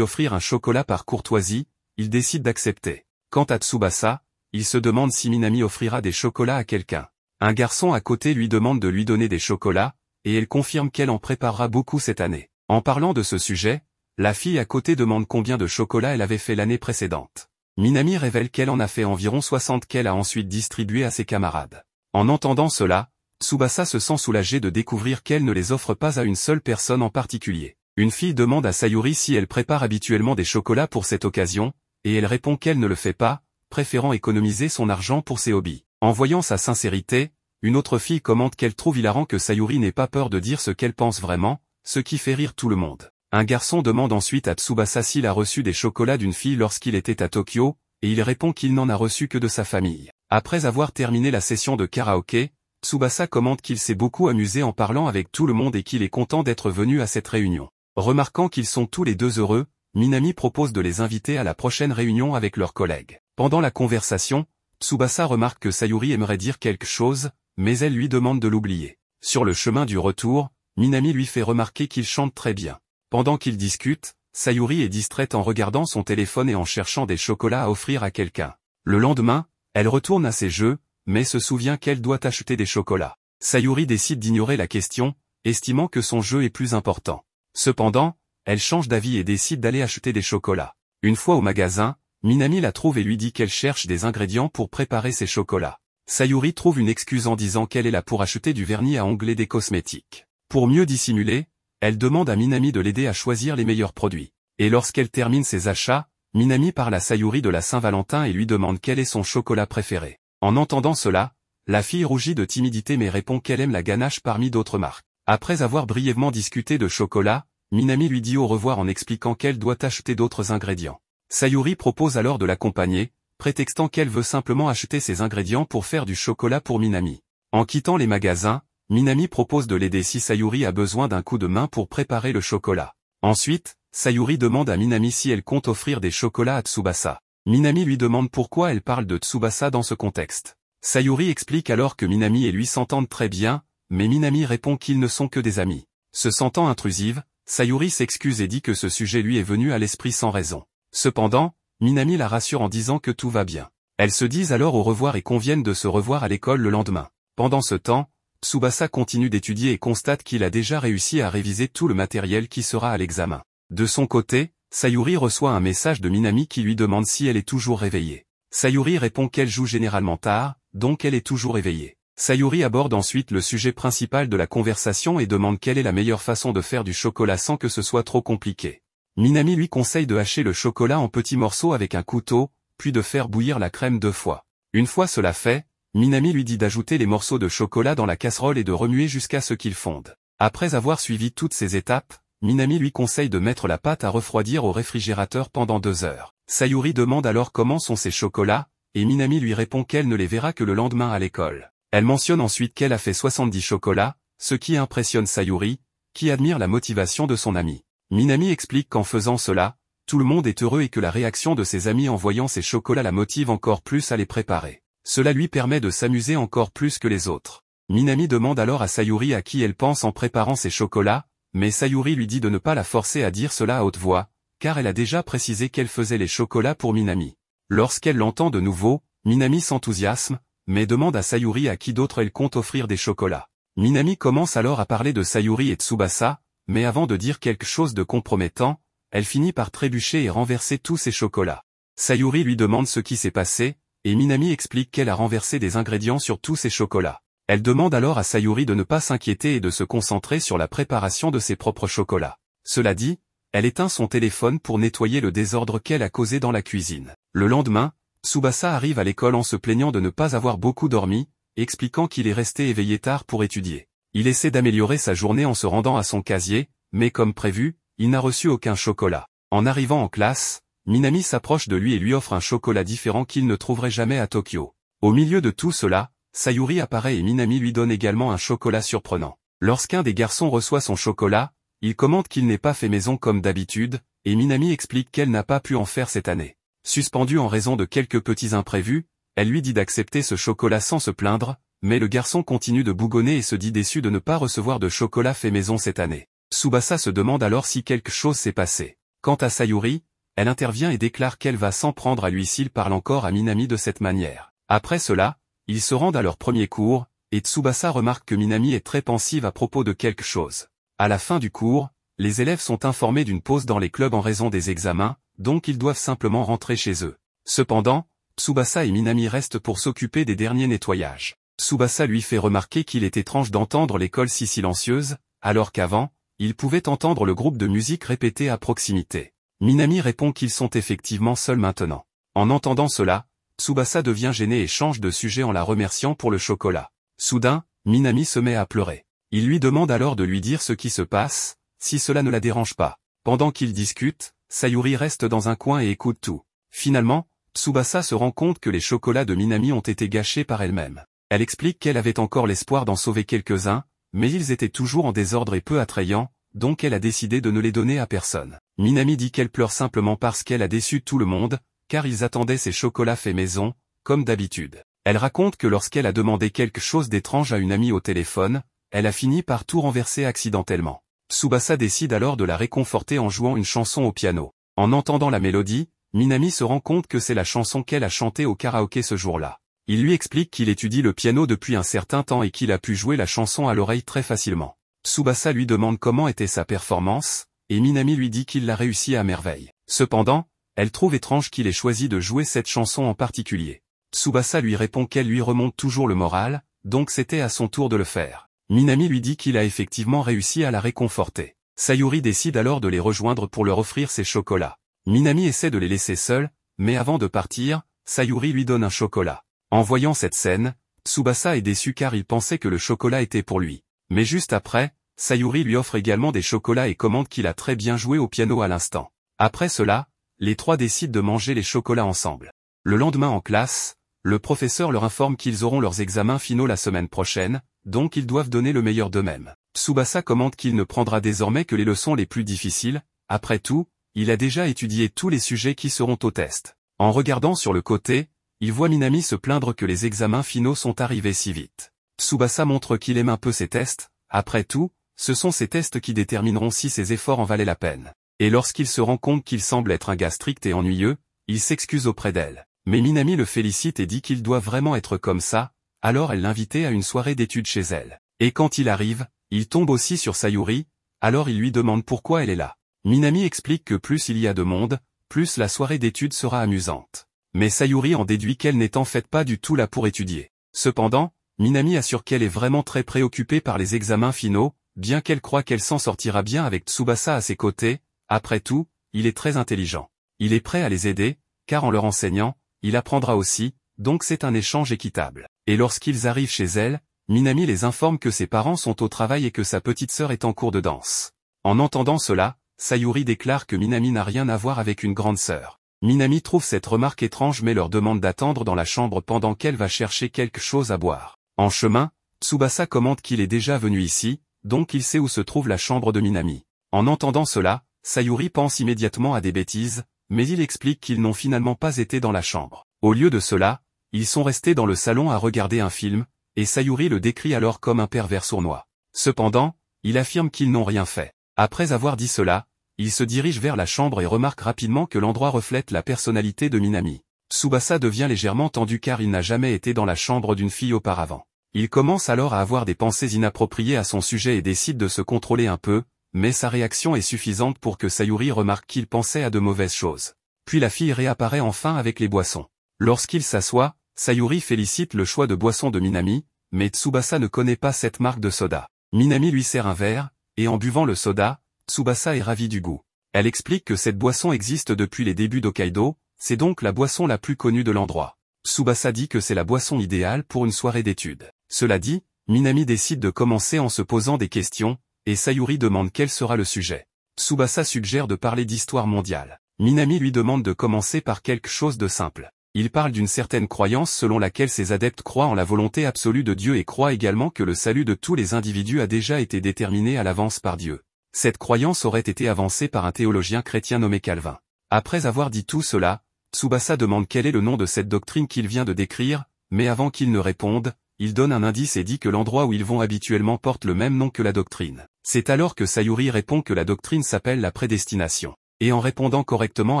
[SPEAKER 1] offrir un chocolat par courtoisie, il décide d'accepter. Quant à Tsubasa, il se demande si Minami offrira des chocolats à quelqu'un. Un garçon à côté lui demande de lui donner des chocolats, et elle confirme qu'elle en préparera beaucoup cette année. En parlant de ce sujet, la fille à côté demande combien de chocolats elle avait fait l'année précédente. Minami révèle qu'elle en a fait environ 60 qu'elle a ensuite distribués à ses camarades. En entendant cela, Tsubasa se sent soulagé de découvrir qu'elle ne les offre pas à une seule personne en particulier. Une fille demande à Sayuri si elle prépare habituellement des chocolats pour cette occasion, et elle répond qu'elle ne le fait pas, préférant économiser son argent pour ses hobbies. En voyant sa sincérité, une autre fille commente qu'elle trouve hilarant que Sayuri n'ait pas peur de dire ce qu'elle pense vraiment, ce qui fait rire tout le monde. Un garçon demande ensuite à Tsubasa s'il a reçu des chocolats d'une fille lorsqu'il était à Tokyo, et il répond qu'il n'en a reçu que de sa famille. Après avoir terminé la session de karaoké, Tsubasa commente qu'il s'est beaucoup amusé en parlant avec tout le monde et qu'il est content d'être venu à cette réunion. Remarquant qu'ils sont tous les deux heureux, Minami propose de les inviter à la prochaine réunion avec leurs collègues. Pendant la conversation, Tsubasa remarque que Sayuri aimerait dire quelque chose, mais elle lui demande de l'oublier. Sur le chemin du retour, Minami lui fait remarquer qu'il chante très bien. Pendant qu'ils discutent, Sayuri est distraite en regardant son téléphone et en cherchant des chocolats à offrir à quelqu'un. Le lendemain, elle retourne à ses jeux, mais se souvient qu'elle doit acheter des chocolats. Sayuri décide d'ignorer la question, estimant que son jeu est plus important. Cependant, elle change d'avis et décide d'aller acheter des chocolats. Une fois au magasin, Minami la trouve et lui dit qu'elle cherche des ingrédients pour préparer ses chocolats. Sayuri trouve une excuse en disant qu'elle est là pour acheter du vernis à ongles et des cosmétiques. Pour mieux dissimuler, elle demande à Minami de l'aider à choisir les meilleurs produits. Et lorsqu'elle termine ses achats, Minami parle à Sayuri de la Saint-Valentin et lui demande quel est son chocolat préféré. En entendant cela, la fille rougit de timidité mais répond qu'elle aime la ganache parmi d'autres marques. Après avoir brièvement discuté de chocolat, Minami lui dit au revoir en expliquant qu'elle doit acheter d'autres ingrédients. Sayuri propose alors de l'accompagner, prétextant qu'elle veut simplement acheter ces ingrédients pour faire du chocolat pour Minami. En quittant les magasins, Minami propose de l'aider si Sayuri a besoin d'un coup de main pour préparer le chocolat. Ensuite, Sayuri demande à Minami si elle compte offrir des chocolats à Tsubasa. Minami lui demande pourquoi elle parle de Tsubasa dans ce contexte. Sayuri explique alors que Minami et lui s'entendent très bien, mais Minami répond qu'ils ne sont que des amis. Se sentant intrusive, Sayuri s'excuse et dit que ce sujet lui est venu à l'esprit sans raison. Cependant, Minami la rassure en disant que tout va bien. Elles se disent alors au revoir et conviennent de se revoir à l'école le lendemain. Pendant ce temps, Tsubasa continue d'étudier et constate qu'il a déjà réussi à réviser tout le matériel qui sera à l'examen. De son côté, Sayuri reçoit un message de Minami qui lui demande si elle est toujours réveillée. Sayuri répond qu'elle joue généralement tard, donc elle est toujours éveillée. Sayuri aborde ensuite le sujet principal de la conversation et demande quelle est la meilleure façon de faire du chocolat sans que ce soit trop compliqué. Minami lui conseille de hacher le chocolat en petits morceaux avec un couteau, puis de faire bouillir la crème 2 fois. Une fois cela fait, Minami lui dit d'ajouter les morceaux de chocolat dans la casserole et de remuer jusqu'à ce qu'ils fondent. Après avoir suivi toutes ces étapes, Minami lui conseille de mettre la pâte à refroidir au réfrigérateur pendant 2 heures. Sayuri demande alors comment sont ces chocolats, et Minami lui répond qu'elle ne les verra que le lendemain à l'école. Elle mentionne ensuite qu'elle a fait 70 chocolats, ce qui impressionne Sayuri, qui admire la motivation de son ami. Minami explique qu'en faisant cela, tout le monde est heureux et que la réaction de ses amis en voyant ces chocolats la motive encore plus à les préparer. Cela lui permet de s'amuser encore plus que les autres. Minami demande alors à Sayuri à qui elle pense en préparant ces chocolats, mais Sayuri lui dit de ne pas la forcer à dire cela à haute voix, car elle a déjà précisé qu'elle faisait les chocolats pour Minami. Lorsqu'elle l'entend de nouveau, Minami s'enthousiasme, mais demande à Sayuri à qui d'autre elle compte offrir des chocolats. Minami commence alors à parler de Sayuri et Tsubasa, mais avant de dire quelque chose de compromettant, elle finit par trébucher et renverser tous ses chocolats. Sayuri lui demande ce qui s'est passé, et Minami explique qu'elle a renversé des ingrédients sur tous ses chocolats. Elle demande alors à Sayuri de ne pas s'inquiéter et de se concentrer sur la préparation de ses propres chocolats. Cela dit, elle éteint son téléphone pour nettoyer le désordre qu'elle a causé dans la cuisine. Le lendemain, Tsubasa arrive à l'école en se plaignant de ne pas avoir beaucoup dormi, expliquant qu'il est resté éveillé tard pour étudier. Il essaie d'améliorer sa journée en se rendant à son casier, mais comme prévu, il n'a reçu aucun chocolat. En arrivant en classe, Minami s'approche de lui et lui offre un chocolat différent qu'il ne trouverait jamais à Tokyo. Au milieu de tout cela, Sayuri apparaît et Minami lui donne également un chocolat surprenant. Lorsqu'un des garçons reçoit son chocolat, il commente qu'il n'est pas fait maison comme d'habitude, et Minami explique qu'elle n'a pas pu en faire cette année. Suspendue en raison de quelques petits imprévus, elle lui dit d'accepter ce chocolat sans se plaindre, mais le garçon continue de bougonner et se dit déçu de ne pas recevoir de chocolat fait maison cette année. Tsubasa se demande alors si quelque chose s'est passé. Quant à Sayuri, elle intervient et déclare qu'elle va s'en prendre à lui s'il parle encore à Minami de cette manière. Après cela, ils se rendent à leur premier cours, et Tsubasa remarque que Minami est très pensive à propos de quelque chose. À la fin du cours, les élèves sont informés d'une pause dans les clubs en raison des examens, donc ils doivent simplement rentrer chez eux. Cependant, Tsubasa et Minami restent pour s'occuper des derniers nettoyages. Tsubasa lui fait remarquer qu'il est étrange d'entendre l'école si silencieuse, alors qu'avant, il pouvait entendre le groupe de musique répéter à proximité. Minami répond qu'ils sont effectivement seuls maintenant. En entendant cela, Tsubasa devient gêné et change de sujet en la remerciant pour le chocolat. Soudain, Minami se met à pleurer. Il lui demande alors de lui dire ce qui se passe, si cela ne la dérange pas. Pendant qu'ils discutent, Sayuri reste dans un coin et écoute tout. Finalement, Tsubasa se rend compte que les chocolats de Minami ont été gâchés par elle-même. Elle explique qu'elle avait encore l'espoir d'en sauver quelques-uns, mais ils étaient toujours en désordre et peu attrayants, donc elle a décidé de ne les donner à personne. Minami dit qu'elle pleure simplement parce qu'elle a déçu tout le monde, car ils attendaient ces chocolats faits maison, comme d'habitude. Elle raconte que lorsqu'elle a demandé quelque chose d'étrange à une amie au téléphone, elle a fini par tout renverser accidentellement. Tsubasa décide alors de la réconforter en jouant une chanson au piano. En entendant la mélodie, Minami se rend compte que c'est la chanson qu'elle a chantée au karaoké ce jour-là. Il lui explique qu'il étudie le piano depuis un certain temps et qu'il a pu jouer la chanson à l'oreille très facilement. Tsubasa lui demande comment était sa performance, et Minami lui dit qu'il l'a réussi à merveille. Cependant, elle trouve étrange qu'il ait choisi de jouer cette chanson en particulier. Tsubasa lui répond qu'elle lui remonte toujours le moral, donc c'était à son tour de le faire. Minami lui dit qu'il a effectivement réussi à la réconforter. Sayuri décide alors de les rejoindre pour leur offrir ses chocolats. Minami essaie de les laisser seuls, mais avant de partir, Sayuri lui donne un chocolat. En voyant cette scène, Tsubasa est déçu car il pensait que le chocolat était pour lui. Mais juste après, Sayuri lui offre également des chocolats et commande qu'il a très bien joué au piano à l'instant. Après cela, les trois décident de manger les chocolats ensemble. Le lendemain en classe, le professeur leur informe qu'ils auront leurs examens finaux la semaine prochaine, donc ils doivent donner le meilleur d'eux-mêmes. Tsubasa commente qu'il ne prendra désormais que les leçons les plus difficiles, après tout, il a déjà étudié tous les sujets qui seront au test. En regardant sur le côté, il voit Minami se plaindre que les examens finaux sont arrivés si vite. Tsubasa montre qu'il aime un peu ses tests, après tout, ce sont ces tests qui détermineront si ses efforts en valaient la peine. Et lorsqu'il se rend compte qu'il semble être un gars strict et ennuyeux, il s'excuse auprès d'elle. Mais Minami le félicite et dit qu'il doit vraiment être comme ça, alors elle l'invitait à une soirée d'études chez elle. Et quand il arrive, il tombe aussi sur Sayuri, alors il lui demande pourquoi elle est là. Minami explique que plus il y a de monde, plus la soirée d'études sera amusante. Mais Sayuri en déduit qu'elle n'est en fait pas du tout là pour étudier. Cependant, Minami assure qu'elle est vraiment très préoccupée par les examens finaux, bien qu'elle croit qu'elle s'en sortira bien avec Tsubasa à ses côtés. Après tout, il est très intelligent. Il est prêt à les aider, car en leur enseignant, il apprendra aussi, donc c'est un échange équitable. Et lorsqu'ils arrivent chez elle, Minami les informe que ses parents sont au travail et que sa petite sœur est en cours de danse. En entendant cela, Sayuri déclare que Minami n'a rien à voir avec une grande sœur. Minami trouve cette remarque étrange mais leur demande d'attendre dans la chambre pendant qu'elle va chercher quelque chose à boire. En chemin, Tsubasa commente qu'il est déjà venu ici, donc il sait où se trouve la chambre de Minami. En entendant cela, Sayuri pense immédiatement à des bêtises, mais il explique qu'ils n'ont finalement pas été dans la chambre. Au lieu de cela, ils sont restés dans le salon à regarder un film, et Sayuri le décrit alors comme un pervers sournois. Cependant, il affirme qu'ils n'ont rien fait. Après avoir dit cela, il se dirige vers la chambre et remarque rapidement que l'endroit reflète la personnalité de Minami. Tsubasa devient légèrement tendu car il n'a jamais été dans la chambre d'une fille auparavant. Il commence alors à avoir des pensées inappropriées à son sujet et décide de se contrôler un peu, mais sa réaction est suffisante pour que Sayuri remarque qu'il pensait à de mauvaises choses. Puis la fille réapparaît enfin avec les boissons. Lorsqu'il s'assoit, Sayuri félicite le choix de boisson de Minami, mais Tsubasa ne connaît pas cette marque de soda. Minami lui sert un verre, et en buvant le soda, Tsubasa est ravi du goût. Elle explique que cette boisson existe depuis les débuts d'Hokkaido, c'est donc la boisson la plus connue de l'endroit. Tsubasa dit que c'est la boisson idéale pour une soirée d'études. Cela dit, Minami décide de commencer en se posant des questions, et Sayuri demande quel sera le sujet. Tsubasa suggère de parler d'histoire mondiale. Minami lui demande de commencer par quelque chose de simple. Il parle d'une certaine croyance selon laquelle ses adeptes croient en la volonté absolue de Dieu et croient également que le salut de tous les individus a déjà été déterminé à l'avance par Dieu. Cette croyance aurait été avancée par un théologien chrétien nommé Calvin. Après avoir dit tout cela, Tsubasa demande quel est le nom de cette doctrine qu'il vient de décrire, mais avant qu'il ne réponde, il donne un indice et dit que l'endroit où ils vont habituellement porte le même nom que la doctrine. C'est alors que Sayuri répond que la doctrine s'appelle la prédestination. Et en répondant correctement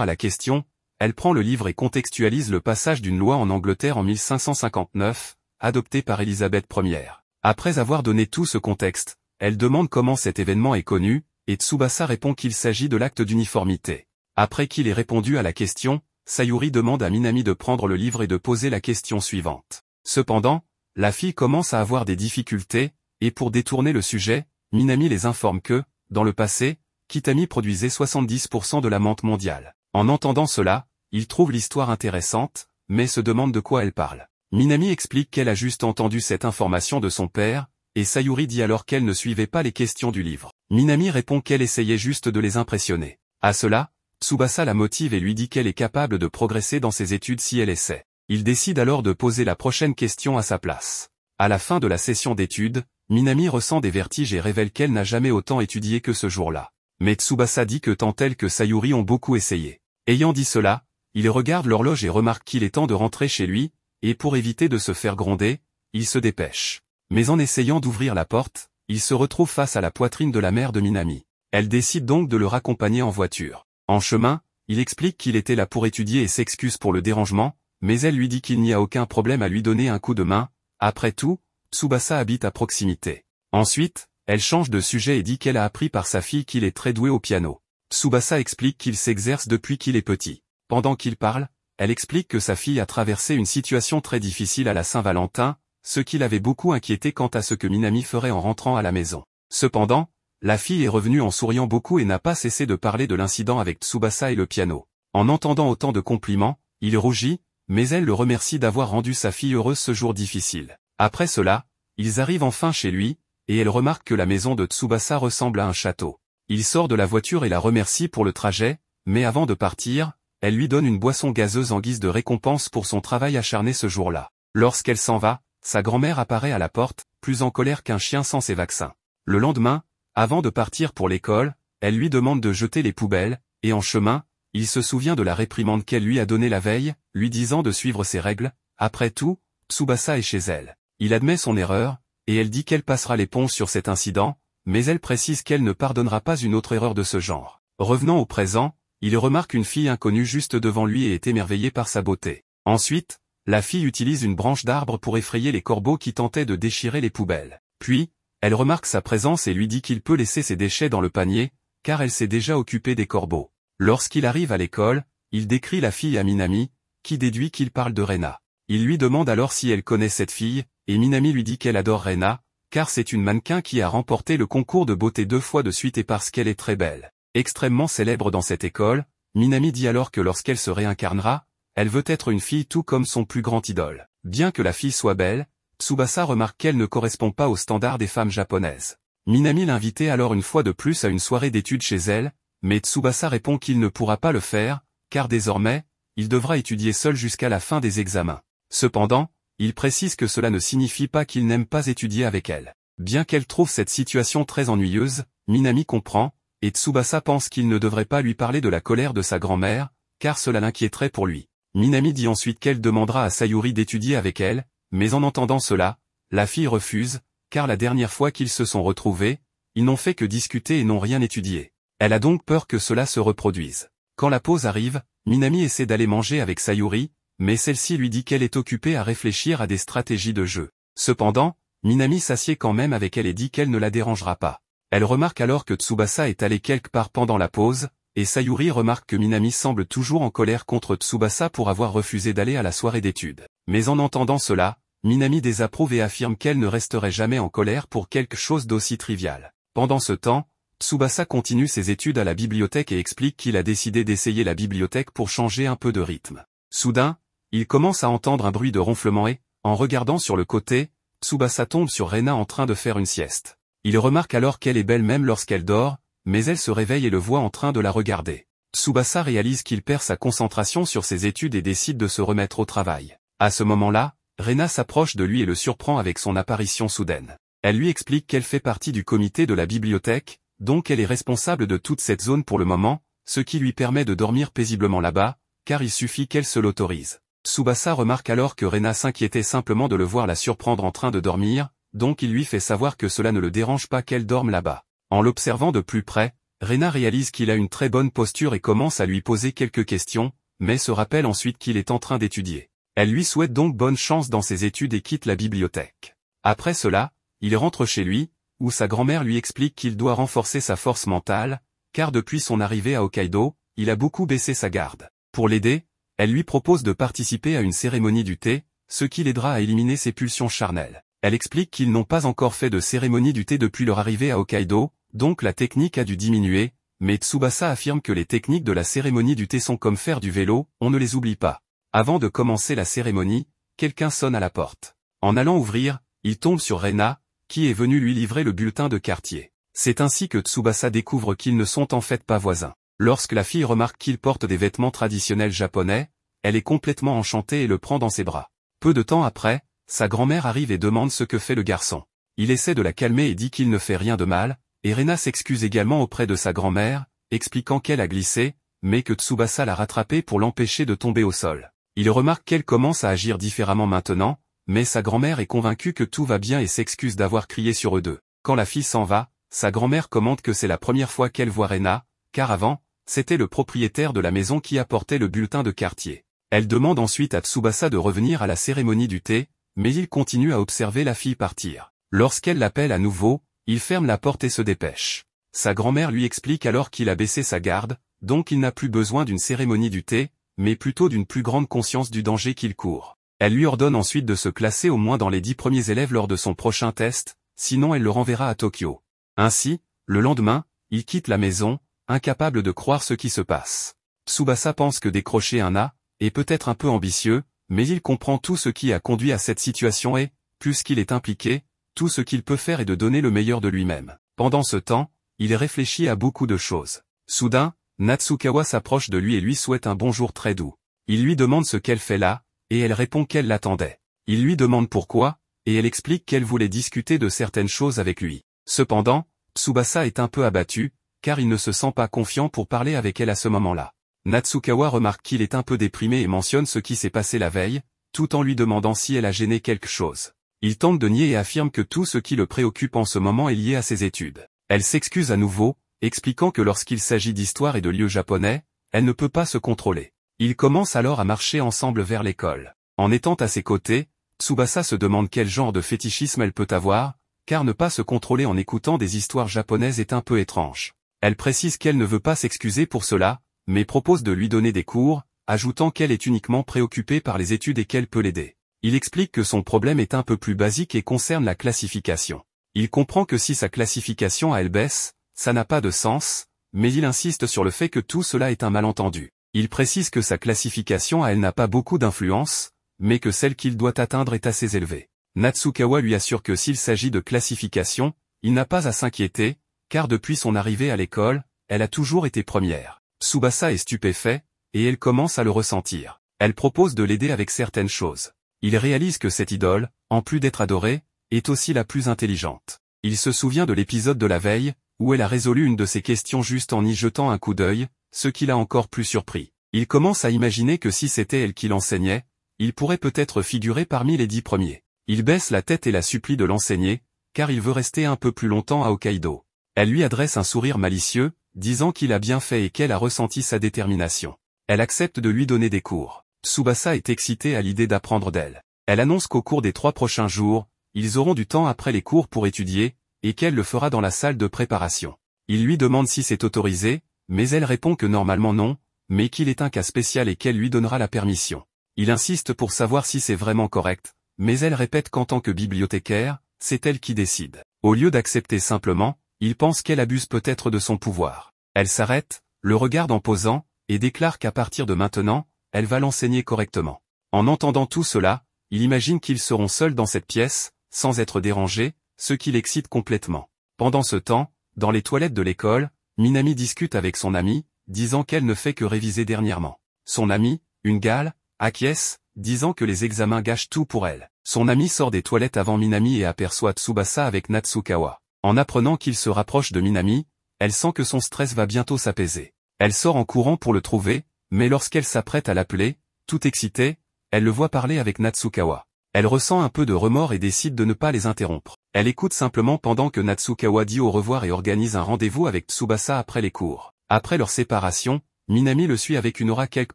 [SPEAKER 1] à la question, elle prend le livre et contextualise le passage d'une loi en Angleterre en 1559, adoptée par Élisabeth Ier. Après avoir donné tout ce contexte, elle demande comment cet événement est connu, et Tsubasa répond qu'il s'agit de l'acte d'uniformité. Après qu'il ait répondu à la question, Sayuri demande à Minami de prendre le livre et de poser la question suivante. Cependant, la fille commence à avoir des difficultés, et pour détourner le sujet, Minami les informe que, dans le passé, Kitami produisait 70% de la menthe mondiale. En entendant cela, il trouve l'histoire intéressante, mais se demande de quoi elle parle. Minami explique qu'elle a juste entendu cette information de son père, et Sayuri dit alors qu'elle ne suivait pas les questions du livre. Minami répond qu'elle essayait juste de les impressionner. À cela, Tsubasa la motive et lui dit qu'elle est capable de progresser dans ses études si elle essaie. Il décide alors de poser la prochaine question à sa place. À la fin de la session d'études, Minami ressent des vertiges et révèle qu'elle n'a jamais autant étudié que ce jour-là. Mais Tsubasa dit que tant elle que Sayuri ont beaucoup essayé. Ayant dit cela, il regarde l'horloge et remarque qu'il est temps de rentrer chez lui, et pour éviter de se faire gronder, il se dépêche. Mais en essayant d'ouvrir la porte, il se retrouve face à la poitrine de la mère de Minami. Elle décide donc de le raccompagner en voiture. En chemin, il explique qu'il était là pour étudier et s'excuse pour le dérangement, mais elle lui dit qu'il n'y a aucun problème à lui donner un coup de main. Après tout, Tsubasa habite à proximité. Ensuite, elle change de sujet et dit qu'elle a appris par sa fille qu'il est très doué au piano. Tsubasa explique qu'il s'exerce depuis qu'il est petit. Pendant qu'il parle, elle explique que sa fille a traversé une situation très difficile à la Saint-Valentin, ce qui l'avait beaucoup inquiété quant à ce que Minami ferait en rentrant à la maison. Cependant, la fille est revenue en souriant beaucoup et n'a pas cessé de parler de l'incident avec Tsubasa et le piano. En entendant autant de compliments, il rougit, mais elle le remercie d'avoir rendu sa fille heureuse ce jour difficile. Après cela, ils arrivent enfin chez lui, et elle remarque que la maison de Tsubasa ressemble à un château. Il sort de la voiture et la remercie pour le trajet, mais avant de partir, elle lui donne une boisson gazeuse en guise de récompense pour son travail acharné ce jour-là. Lorsqu'elle s'en va, sa grand-mère apparaît à la porte, plus en colère qu'un chien sans ses vaccins. Le lendemain, avant de partir pour l'école, elle lui demande de jeter les poubelles, et en chemin, il se souvient de la réprimande qu'elle lui a donnée la veille, lui disant de suivre ses règles. Après tout, Tsubasa est chez elle. Il admet son erreur, et elle dit qu'elle passera l'éponge sur cet incident, mais elle précise qu'elle ne pardonnera pas une autre erreur de ce genre. Revenant au présent, il remarque une fille inconnue juste devant lui et est émerveillé par sa beauté. Ensuite, la fille utilise une branche d'arbre pour effrayer les corbeaux qui tentaient de déchirer les poubelles. Puis, elle remarque sa présence et lui dit qu'il peut laisser ses déchets dans le panier, car elle s'est déjà occupée des corbeaux. Lorsqu'il arrive à l'école, il décrit la fille à Minami, qui déduit qu'il parle de Rena. Il lui demande alors si elle connaît cette fille, et Minami lui dit qu'elle adore Rena, car c'est une mannequin qui a remporté le concours de beauté 2 fois de suite et parce qu'elle est très belle. Extrêmement célèbre dans cette école, Minami dit alors que lorsqu'elle se réincarnera, elle veut être une fille tout comme son plus grand idole. Bien que la fille soit belle, Tsubasa remarque qu'elle ne correspond pas aux standards des femmes japonaises. Minami l'invitait alors une fois de plus à une soirée d'études chez elle, mais Tsubasa répond qu'il ne pourra pas le faire, car désormais, il devra étudier seul jusqu'à la fin des examens. Cependant, il précise que cela ne signifie pas qu'il n'aime pas étudier avec elle. Bien qu'elle trouve cette situation très ennuyeuse, Minami comprend, et Tsubasa pense qu'il ne devrait pas lui parler de la colère de sa grand-mère, car cela l'inquiéterait pour lui. Minami dit ensuite qu'elle demandera à Sayuri d'étudier avec elle, mais en entendant cela, la fille refuse, car la dernière fois qu'ils se sont retrouvés, ils n'ont fait que discuter et n'ont rien étudié. Elle a donc peur que cela se reproduise. Quand la pause arrive, Minami essaie d'aller manger avec Sayuri, mais celle-ci lui dit qu'elle est occupée à réfléchir à des stratégies de jeu. Cependant, Minami s'assied quand même avec elle et dit qu'elle ne la dérangera pas. Elle remarque alors que Tsubasa est allé quelque part pendant la pause, et Sayuri remarque que Minami semble toujours en colère contre Tsubasa pour avoir refusé d'aller à la soirée d'études. Mais en entendant cela, Minami désapprouve et affirme qu'elle ne resterait jamais en colère pour quelque chose d'aussi trivial. Pendant ce temps, Tsubasa continue ses études à la bibliothèque et explique qu'il a décidé d'essayer la bibliothèque pour changer un peu de rythme. Soudain, il commence à entendre un bruit de ronflement et, en regardant sur le côté, Tsubasa tombe sur Rena en train de faire une sieste. Il remarque alors qu'elle est belle même lorsqu'elle dort, mais elle se réveille et le voit en train de la regarder. Tsubasa réalise qu'il perd sa concentration sur ses études et décide de se remettre au travail. À ce moment-là, Rena s'approche de lui et le surprend avec son apparition soudaine. Elle lui explique qu'elle fait partie du comité de la bibliothèque, donc elle est responsable de toute cette zone pour le moment, ce qui lui permet de dormir paisiblement là-bas, car il suffit qu'elle se l'autorise. Tsubasa remarque alors que Rena s'inquiétait simplement de le voir la surprendre en train de dormir, donc il lui fait savoir que cela ne le dérange pas qu'elle dorme là-bas. En l'observant de plus près, Rena réalise qu'il a une très bonne posture et commence à lui poser quelques questions, mais se rappelle ensuite qu'il est en train d'étudier. Elle lui souhaite donc bonne chance dans ses études et quitte la bibliothèque. Après cela, il rentre chez lui, où sa grand-mère lui explique qu'il doit renforcer sa force mentale, car depuis son arrivée à Hokkaido, il a beaucoup baissé sa garde. Pour l'aider, elle lui propose de participer à une cérémonie du thé, ce qui l'aidera à éliminer ses pulsions charnelles. Elle explique qu'ils n'ont pas encore fait de cérémonie du thé depuis leur arrivée à Hokkaido, donc la technique a dû diminuer, mais Tsubasa affirme que les techniques de la cérémonie du thé sont comme faire du vélo, on ne les oublie pas. Avant de commencer la cérémonie, quelqu'un sonne à la porte. En allant ouvrir, il tombe sur Rena, qui est venue lui livrer le bulletin de quartier. C'est ainsi que Tsubasa découvre qu'ils ne sont en fait pas voisins. Lorsque la fille remarque qu'il porte des vêtements traditionnels japonais, elle est complètement enchantée et le prend dans ses bras. Peu de temps après, sa grand-mère arrive et demande ce que fait le garçon. Il essaie de la calmer et dit qu'il ne fait rien de mal, et Rena s'excuse également auprès de sa grand-mère, expliquant qu'elle a glissé, mais que Tsubasa l'a rattrapée pour l'empêcher de tomber au sol. Il remarque qu'elle commence à agir différemment maintenant, mais sa grand-mère est convaincue que tout va bien et s'excuse d'avoir crié sur eux deux. Quand la fille s'en va, sa grand-mère commente que c'est la première fois qu'elle voit Rena, car avant, c'était le propriétaire de la maison qui apportait le bulletin de quartier. Elle demande ensuite à Tsubasa de revenir à la cérémonie du thé, mais il continue à observer la fille partir. Lorsqu'elle l'appelle à nouveau, il ferme la porte et se dépêche. Sa grand-mère lui explique alors qu'il a baissé sa garde, donc il n'a plus besoin d'une cérémonie du thé, mais plutôt d'une plus grande conscience du danger qu'il court. Elle lui ordonne ensuite de se classer au moins dans les 10 premiers élèves lors de son prochain test, sinon elle le renverra à Tokyo. Ainsi, le lendemain, il quitte la maison, incapable de croire ce qui se passe. Tsubasa pense que décrocher un A est peut-être un peu ambitieux, mais il comprend tout ce qui a conduit à cette situation et, puisqu'il est impliqué, tout ce qu'il peut faire est de donner le meilleur de lui-même. Pendant ce temps, il réfléchit à beaucoup de choses. Soudain, Natsukawa s'approche de lui et lui souhaite un bonjour très doux. Il lui demande ce qu'elle fait là, et elle répond qu'elle l'attendait. Il lui demande pourquoi, et elle explique qu'elle voulait discuter de certaines choses avec lui. Cependant, Tsubasa est un peu abattu, car il ne se sent pas confiant pour parler avec elle à ce moment-là. Natsukawa remarque qu'il est un peu déprimé et mentionne ce qui s'est passé la veille, tout en lui demandant si elle a gêné quelque chose. Il tente de nier et affirme que tout ce qui le préoccupe en ce moment est lié à ses études. Elle s'excuse à nouveau, expliquant que lorsqu'il s'agit d'histoire et de lieux japonais, elle ne peut pas se contrôler. Ils commencent alors à marcher ensemble vers l'école. En étant à ses côtés, Tsubasa se demande quel genre de fétichisme elle peut avoir, car ne pas se contrôler en écoutant des histoires japonaises est un peu étrange. Elle précise qu'elle ne veut pas s'excuser pour cela, mais propose de lui donner des cours, ajoutant qu'elle est uniquement préoccupée par les études et qu'elle peut l'aider. Il explique que son problème est un peu plus basique et concerne la classification. Il comprend que si sa classification à elle baisse, ça n'a pas de sens, mais il insiste sur le fait que tout cela est un malentendu. Il précise que sa classification à elle n'a pas beaucoup d'influence, mais que celle qu'il doit atteindre est assez élevée. Natsukawa lui assure que s'il s'agit de classification, il n'a pas à s'inquiéter, car depuis son arrivée à l'école, elle a toujours été première. Tsubasa est stupéfait, et elle commence à le ressentir. Elle propose de l'aider avec certaines choses. Il réalise que cette idole, en plus d'être adorée, est aussi la plus intelligente. Il se souvient de l'épisode de la veille, où elle a résolu une de ses questions juste en y jetant un coup d'œil, ce qui l'a encore plus surpris. Il commence à imaginer que si c'était elle qui l'enseignait, il pourrait peut-être figurer parmi les 10 premiers. Il baisse la tête et la supplie de l'enseigner, car il veut rester un peu plus longtemps à Hokkaido. Elle lui adresse un sourire malicieux, disant qu'il a bien fait et qu'elle a ressenti sa détermination. Elle accepte de lui donner des cours. Tsubasa est excité à l'idée d'apprendre d'elle. Elle annonce qu'au cours des 3 prochains jours, ils auront du temps après les cours pour étudier, et qu'elle le fera dans la salle de préparation. Il lui demande si c'est autorisé, mais elle répond que normalement non, mais qu'il est un cas spécial et qu'elle lui donnera la permission. Il insiste pour savoir si c'est vraiment correct, mais elle répète qu'en tant que bibliothécaire, c'est elle qui décide. Au lieu d'accepter simplement, il pense qu'elle abuse peut-être de son pouvoir. Elle s'arrête, le regarde en posant, et déclare qu'à partir de maintenant, elle va l'enseigner correctement. En entendant tout cela, il imagine qu'ils seront seuls dans cette pièce, sans être dérangés, ce qui l'excite complètement. Pendant ce temps, dans les toilettes de l'école, Minami discute avec son amie, disant qu'elle ne fait que réviser dernièrement. Son amie, une gale, acquiesce, disant que les examens gâchent tout pour elle. Son amie sort des toilettes avant Minami et aperçoit Tsubasa avec Natsukawa. En apprenant qu'il se rapproche de Minami, elle sent que son stress va bientôt s'apaiser. Elle sort en courant pour le trouver, mais lorsqu'elle s'apprête à l'appeler, tout excitée, elle le voit parler avec Natsukawa. Elle ressent un peu de remords et décide de ne pas les interrompre. Elle écoute simplement pendant que Natsukawa dit au revoir et organise un rendez-vous avec Tsubasa après les cours. Après leur séparation, Minami le suit avec une aura quelque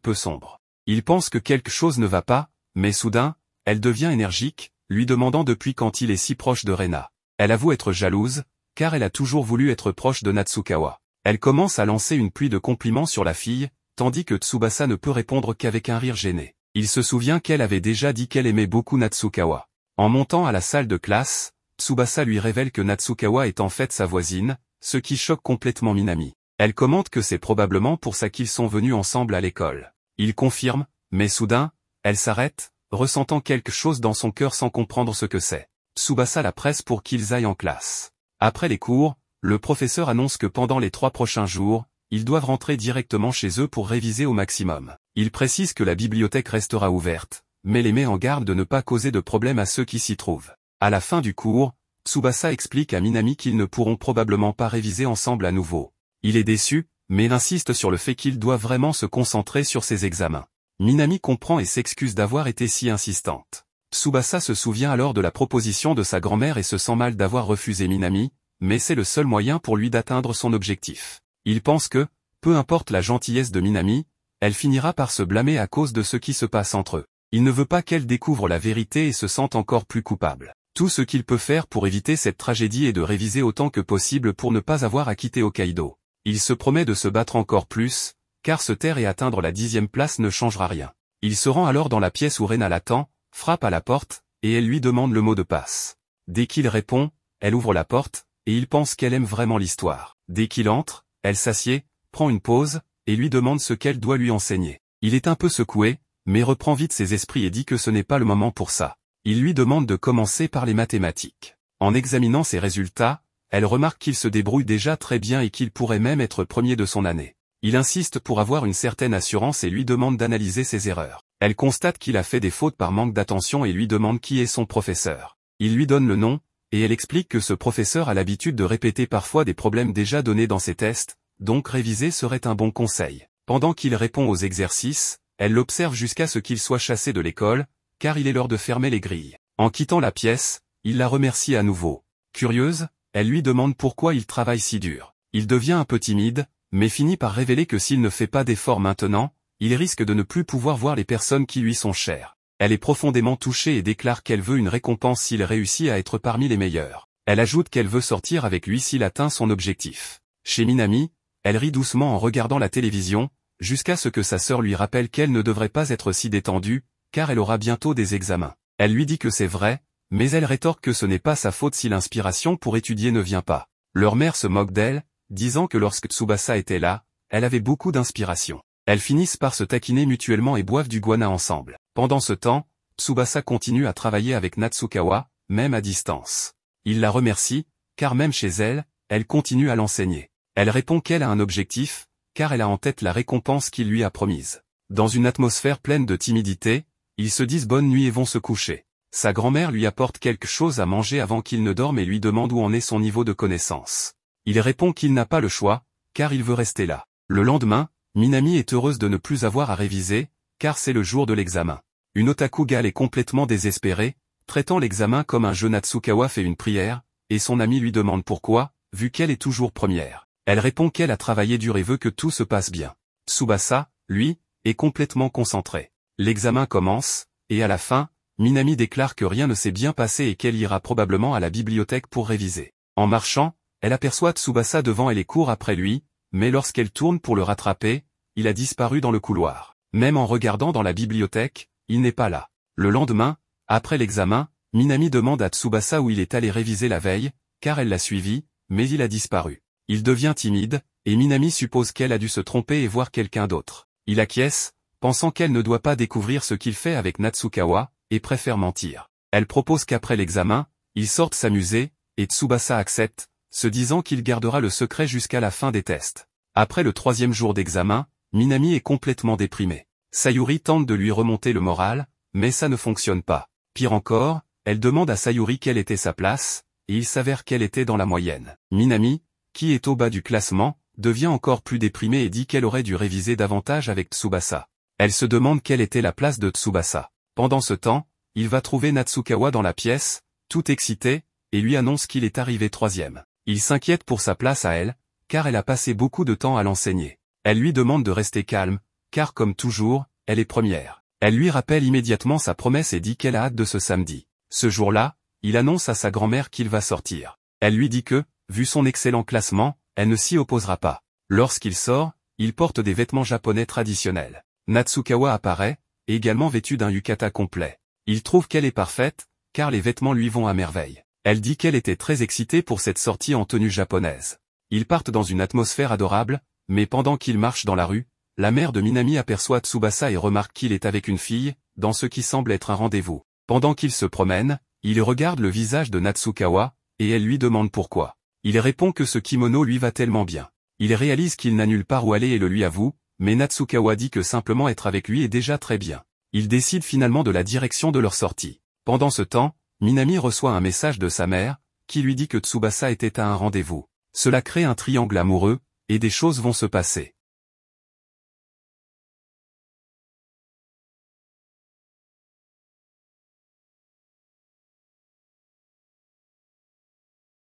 [SPEAKER 1] peu sombre. Il pense que quelque chose ne va pas, mais soudain, elle devient énergique, lui demandant depuis quand il est si proche de Rena. Elle avoue être jalouse, car elle a toujours voulu être proche de Natsukawa. Elle commence à lancer une pluie de compliments sur la fille, tandis que Tsubasa ne peut répondre qu'avec un rire gêné. Il se souvient qu'elle avait déjà dit qu'elle aimait beaucoup Natsukawa. En montant à la salle de classe, Tsubasa lui révèle que Natsukawa est en fait sa voisine, ce qui choque complètement Minami. Elle commente que c'est probablement pour ça qu'ils sont venus ensemble à l'école. Il confirme, mais soudain, elle s'arrête, ressentant quelque chose dans son cœur sans comprendre ce que c'est. Tsubasa la presse pour qu'ils aillent en classe. Après les cours, le professeur annonce que pendant les 3 prochains jours, ils doivent rentrer directement chez eux pour réviser au maximum. Il précise que la bibliothèque restera ouverte, mais les met en garde de ne pas causer de problème à ceux qui s'y trouvent. À la fin du cours, Tsubasa explique à Minami qu'ils ne pourront probablement pas réviser ensemble à nouveau. Il est déçu, mais il insiste sur le fait qu'il doit vraiment se concentrer sur ses examens. Minami comprend et s'excuse d'avoir été si insistante. Tsubasa se souvient alors de la proposition de sa grand-mère et se sent mal d'avoir refusé Minami, mais c'est le seul moyen pour lui d'atteindre son objectif. Il pense que, peu importe la gentillesse de Minami, elle finira par se blâmer à cause de ce qui se passe entre eux. Il ne veut pas qu'elle découvre la vérité et se sente encore plus coupable. Tout ce qu'il peut faire pour éviter cette tragédie est de réviser autant que possible pour ne pas avoir à quitter Hokkaido. Il se promet de se battre encore plus, car se taire et atteindre la 10e place ne changera rien. Il se rend alors dans la pièce où Rena l'attend, frappe à la porte, et elle lui demande le mot de passe. Dès qu'il répond, elle ouvre la porte, et il pense qu'elle aime vraiment l'histoire. Dès qu'il entre, elle s'assied, prend une pause, et lui demande ce qu'elle doit lui enseigner. Il est un peu secoué, mais reprend vite ses esprits et dit que ce n'est pas le moment pour ça. Il lui demande de commencer par les mathématiques. En examinant ses résultats, elle remarque qu'il se débrouille déjà très bien et qu'il pourrait même être premier de son année. Il insiste pour avoir une certaine assurance et lui demande d'analyser ses erreurs. Elle constate qu'il a fait des fautes par manque d'attention et lui demande qui est son professeur. Il lui donne le nom, et elle explique que ce professeur a l'habitude de répéter parfois des problèmes déjà donnés dans ses tests, donc réviser serait un bon conseil. Pendant qu'il répond aux exercices, elle l'observe jusqu'à ce qu'il soit chassé de l'école, car il est l'heure de fermer les grilles. En quittant la pièce, il la remercie à nouveau. Curieuse, elle lui demande pourquoi il travaille si dur. Il devient un peu timide, mais finit par révéler que s'il ne fait pas d'efforts maintenant, il risque de ne plus pouvoir voir les personnes qui lui sont chères. Elle est profondément touchée et déclare qu'elle veut une récompense s'il réussit à être parmi les meilleurs. Elle ajoute qu'elle veut sortir avec lui s'il atteint son objectif. Chez Minami, elle rit doucement en regardant la télévision, jusqu'à ce que sa sœur lui rappelle qu'elle ne devrait pas être si détendue, car elle aura bientôt des examens. Elle lui dit que c'est vrai, mais elle rétorque que ce n'est pas sa faute si l'inspiration pour étudier ne vient pas. Leur mère se moque d'elle, disant que lorsque Tsubasa était là, elle avait beaucoup d'inspiration. Elles finissent par se taquiner mutuellement et boivent du guana ensemble. Pendant ce temps, Tsubasa continue à travailler avec Natsukawa, même à distance. Il la remercie, car même chez elle, elle continue à l'enseigner. Elle répond qu'elle a un objectif, car elle a en tête la récompense qu'il lui a promise. Dans une atmosphère pleine de timidité, ils se disent bonne nuit et vont se coucher. Sa grand-mère lui apporte quelque chose à manger avant qu'il ne dorme et lui demande où en est son niveau de connaissance. Il répond qu'il n'a pas le choix, car il veut rester là. Le lendemain, Minami est heureuse de ne plus avoir à réviser, car c'est le jour de l'examen. Une otaku gale est complètement désespérée, traitant l'examen comme un jeu. Natsukawa fait une prière, et son ami lui demande pourquoi, vu qu'elle est toujours première. Elle répond qu'elle a travaillé dur et veut que tout se passe bien. Tsubasa, lui, est complètement concentré. L'examen commence, et à la fin, Minami déclare que rien ne s'est bien passé et qu'elle ira probablement à la bibliothèque pour réviser. En marchant, elle aperçoit Tsubasa devant elle et court après lui, mais lorsqu'elle tourne pour le rattraper, il a disparu dans le couloir. Même en regardant dans la bibliothèque, il n'est pas là. Le lendemain, après l'examen, Minami demande à Tsubasa où il est allé réviser la veille, car elle l'a suivi, mais il a disparu. Il devient timide, et Minami suppose qu'elle a dû se tromper et voir quelqu'un d'autre. Il acquiesce, pensant qu'elle ne doit pas découvrir ce qu'il fait avec Natsukawa, et préfère mentir. Elle propose qu'après l'examen, ils sortent s'amuser, et Tsubasa accepte, se disant qu'il gardera le secret jusqu'à la fin des tests. Après le 3e jour d'examen, Minami est complètement déprimée. Sayuri tente de lui remonter le moral, mais ça ne fonctionne pas. Pire encore, elle demande à Sayuri quelle était sa place, et il s'avère qu'elle était dans la moyenne. Minami, qui est au bas du classement, devient encore plus déprimée et dit qu'elle aurait dû réviser davantage avec Tsubasa. Elle se demande quelle était la place de Tsubasa. Pendant ce temps, il va trouver Natsukawa dans la pièce, tout excité, et lui annonce qu'il est arrivé troisième. Il s'inquiète pour sa place à elle, car elle a passé beaucoup de temps à l'enseigner. Elle lui demande de rester calme, car comme toujours, elle est première. Elle lui rappelle immédiatement sa promesse et dit qu'elle a hâte de ce samedi. Ce jour-là, il annonce à sa grand-mère qu'il va sortir. Elle lui dit que, vu son excellent classement, elle ne s'y opposera pas. Lorsqu'il sort, il porte des vêtements japonais traditionnels. Natsukawa apparaît, également vêtue d'un yukata complet. Il trouve qu'elle est parfaite, car les vêtements lui vont à merveille. Elle dit qu'elle était très excitée pour cette sortie en tenue japonaise. Ils partent dans une atmosphère adorable, mais pendant qu'ils marchent dans la rue, la mère de Minami aperçoit Tsubasa et remarque qu'il est avec une fille, dans ce qui semble être un rendez-vous. Pendant qu'ils se promènent, il regarde le visage de Natsukawa, et elle lui demande pourquoi. Il répond que ce kimono lui va tellement bien. Il réalise qu'il n'a nulle part où aller et le lui avoue, mais Natsukawa dit que simplement être avec lui est déjà très bien. Ils décident finalement de la direction de leur sortie. Pendant ce temps, Minami reçoit un message de sa mère, qui lui dit que Tsubasa était à un rendez-vous. Cela crée un triangle amoureux, et des choses vont se passer.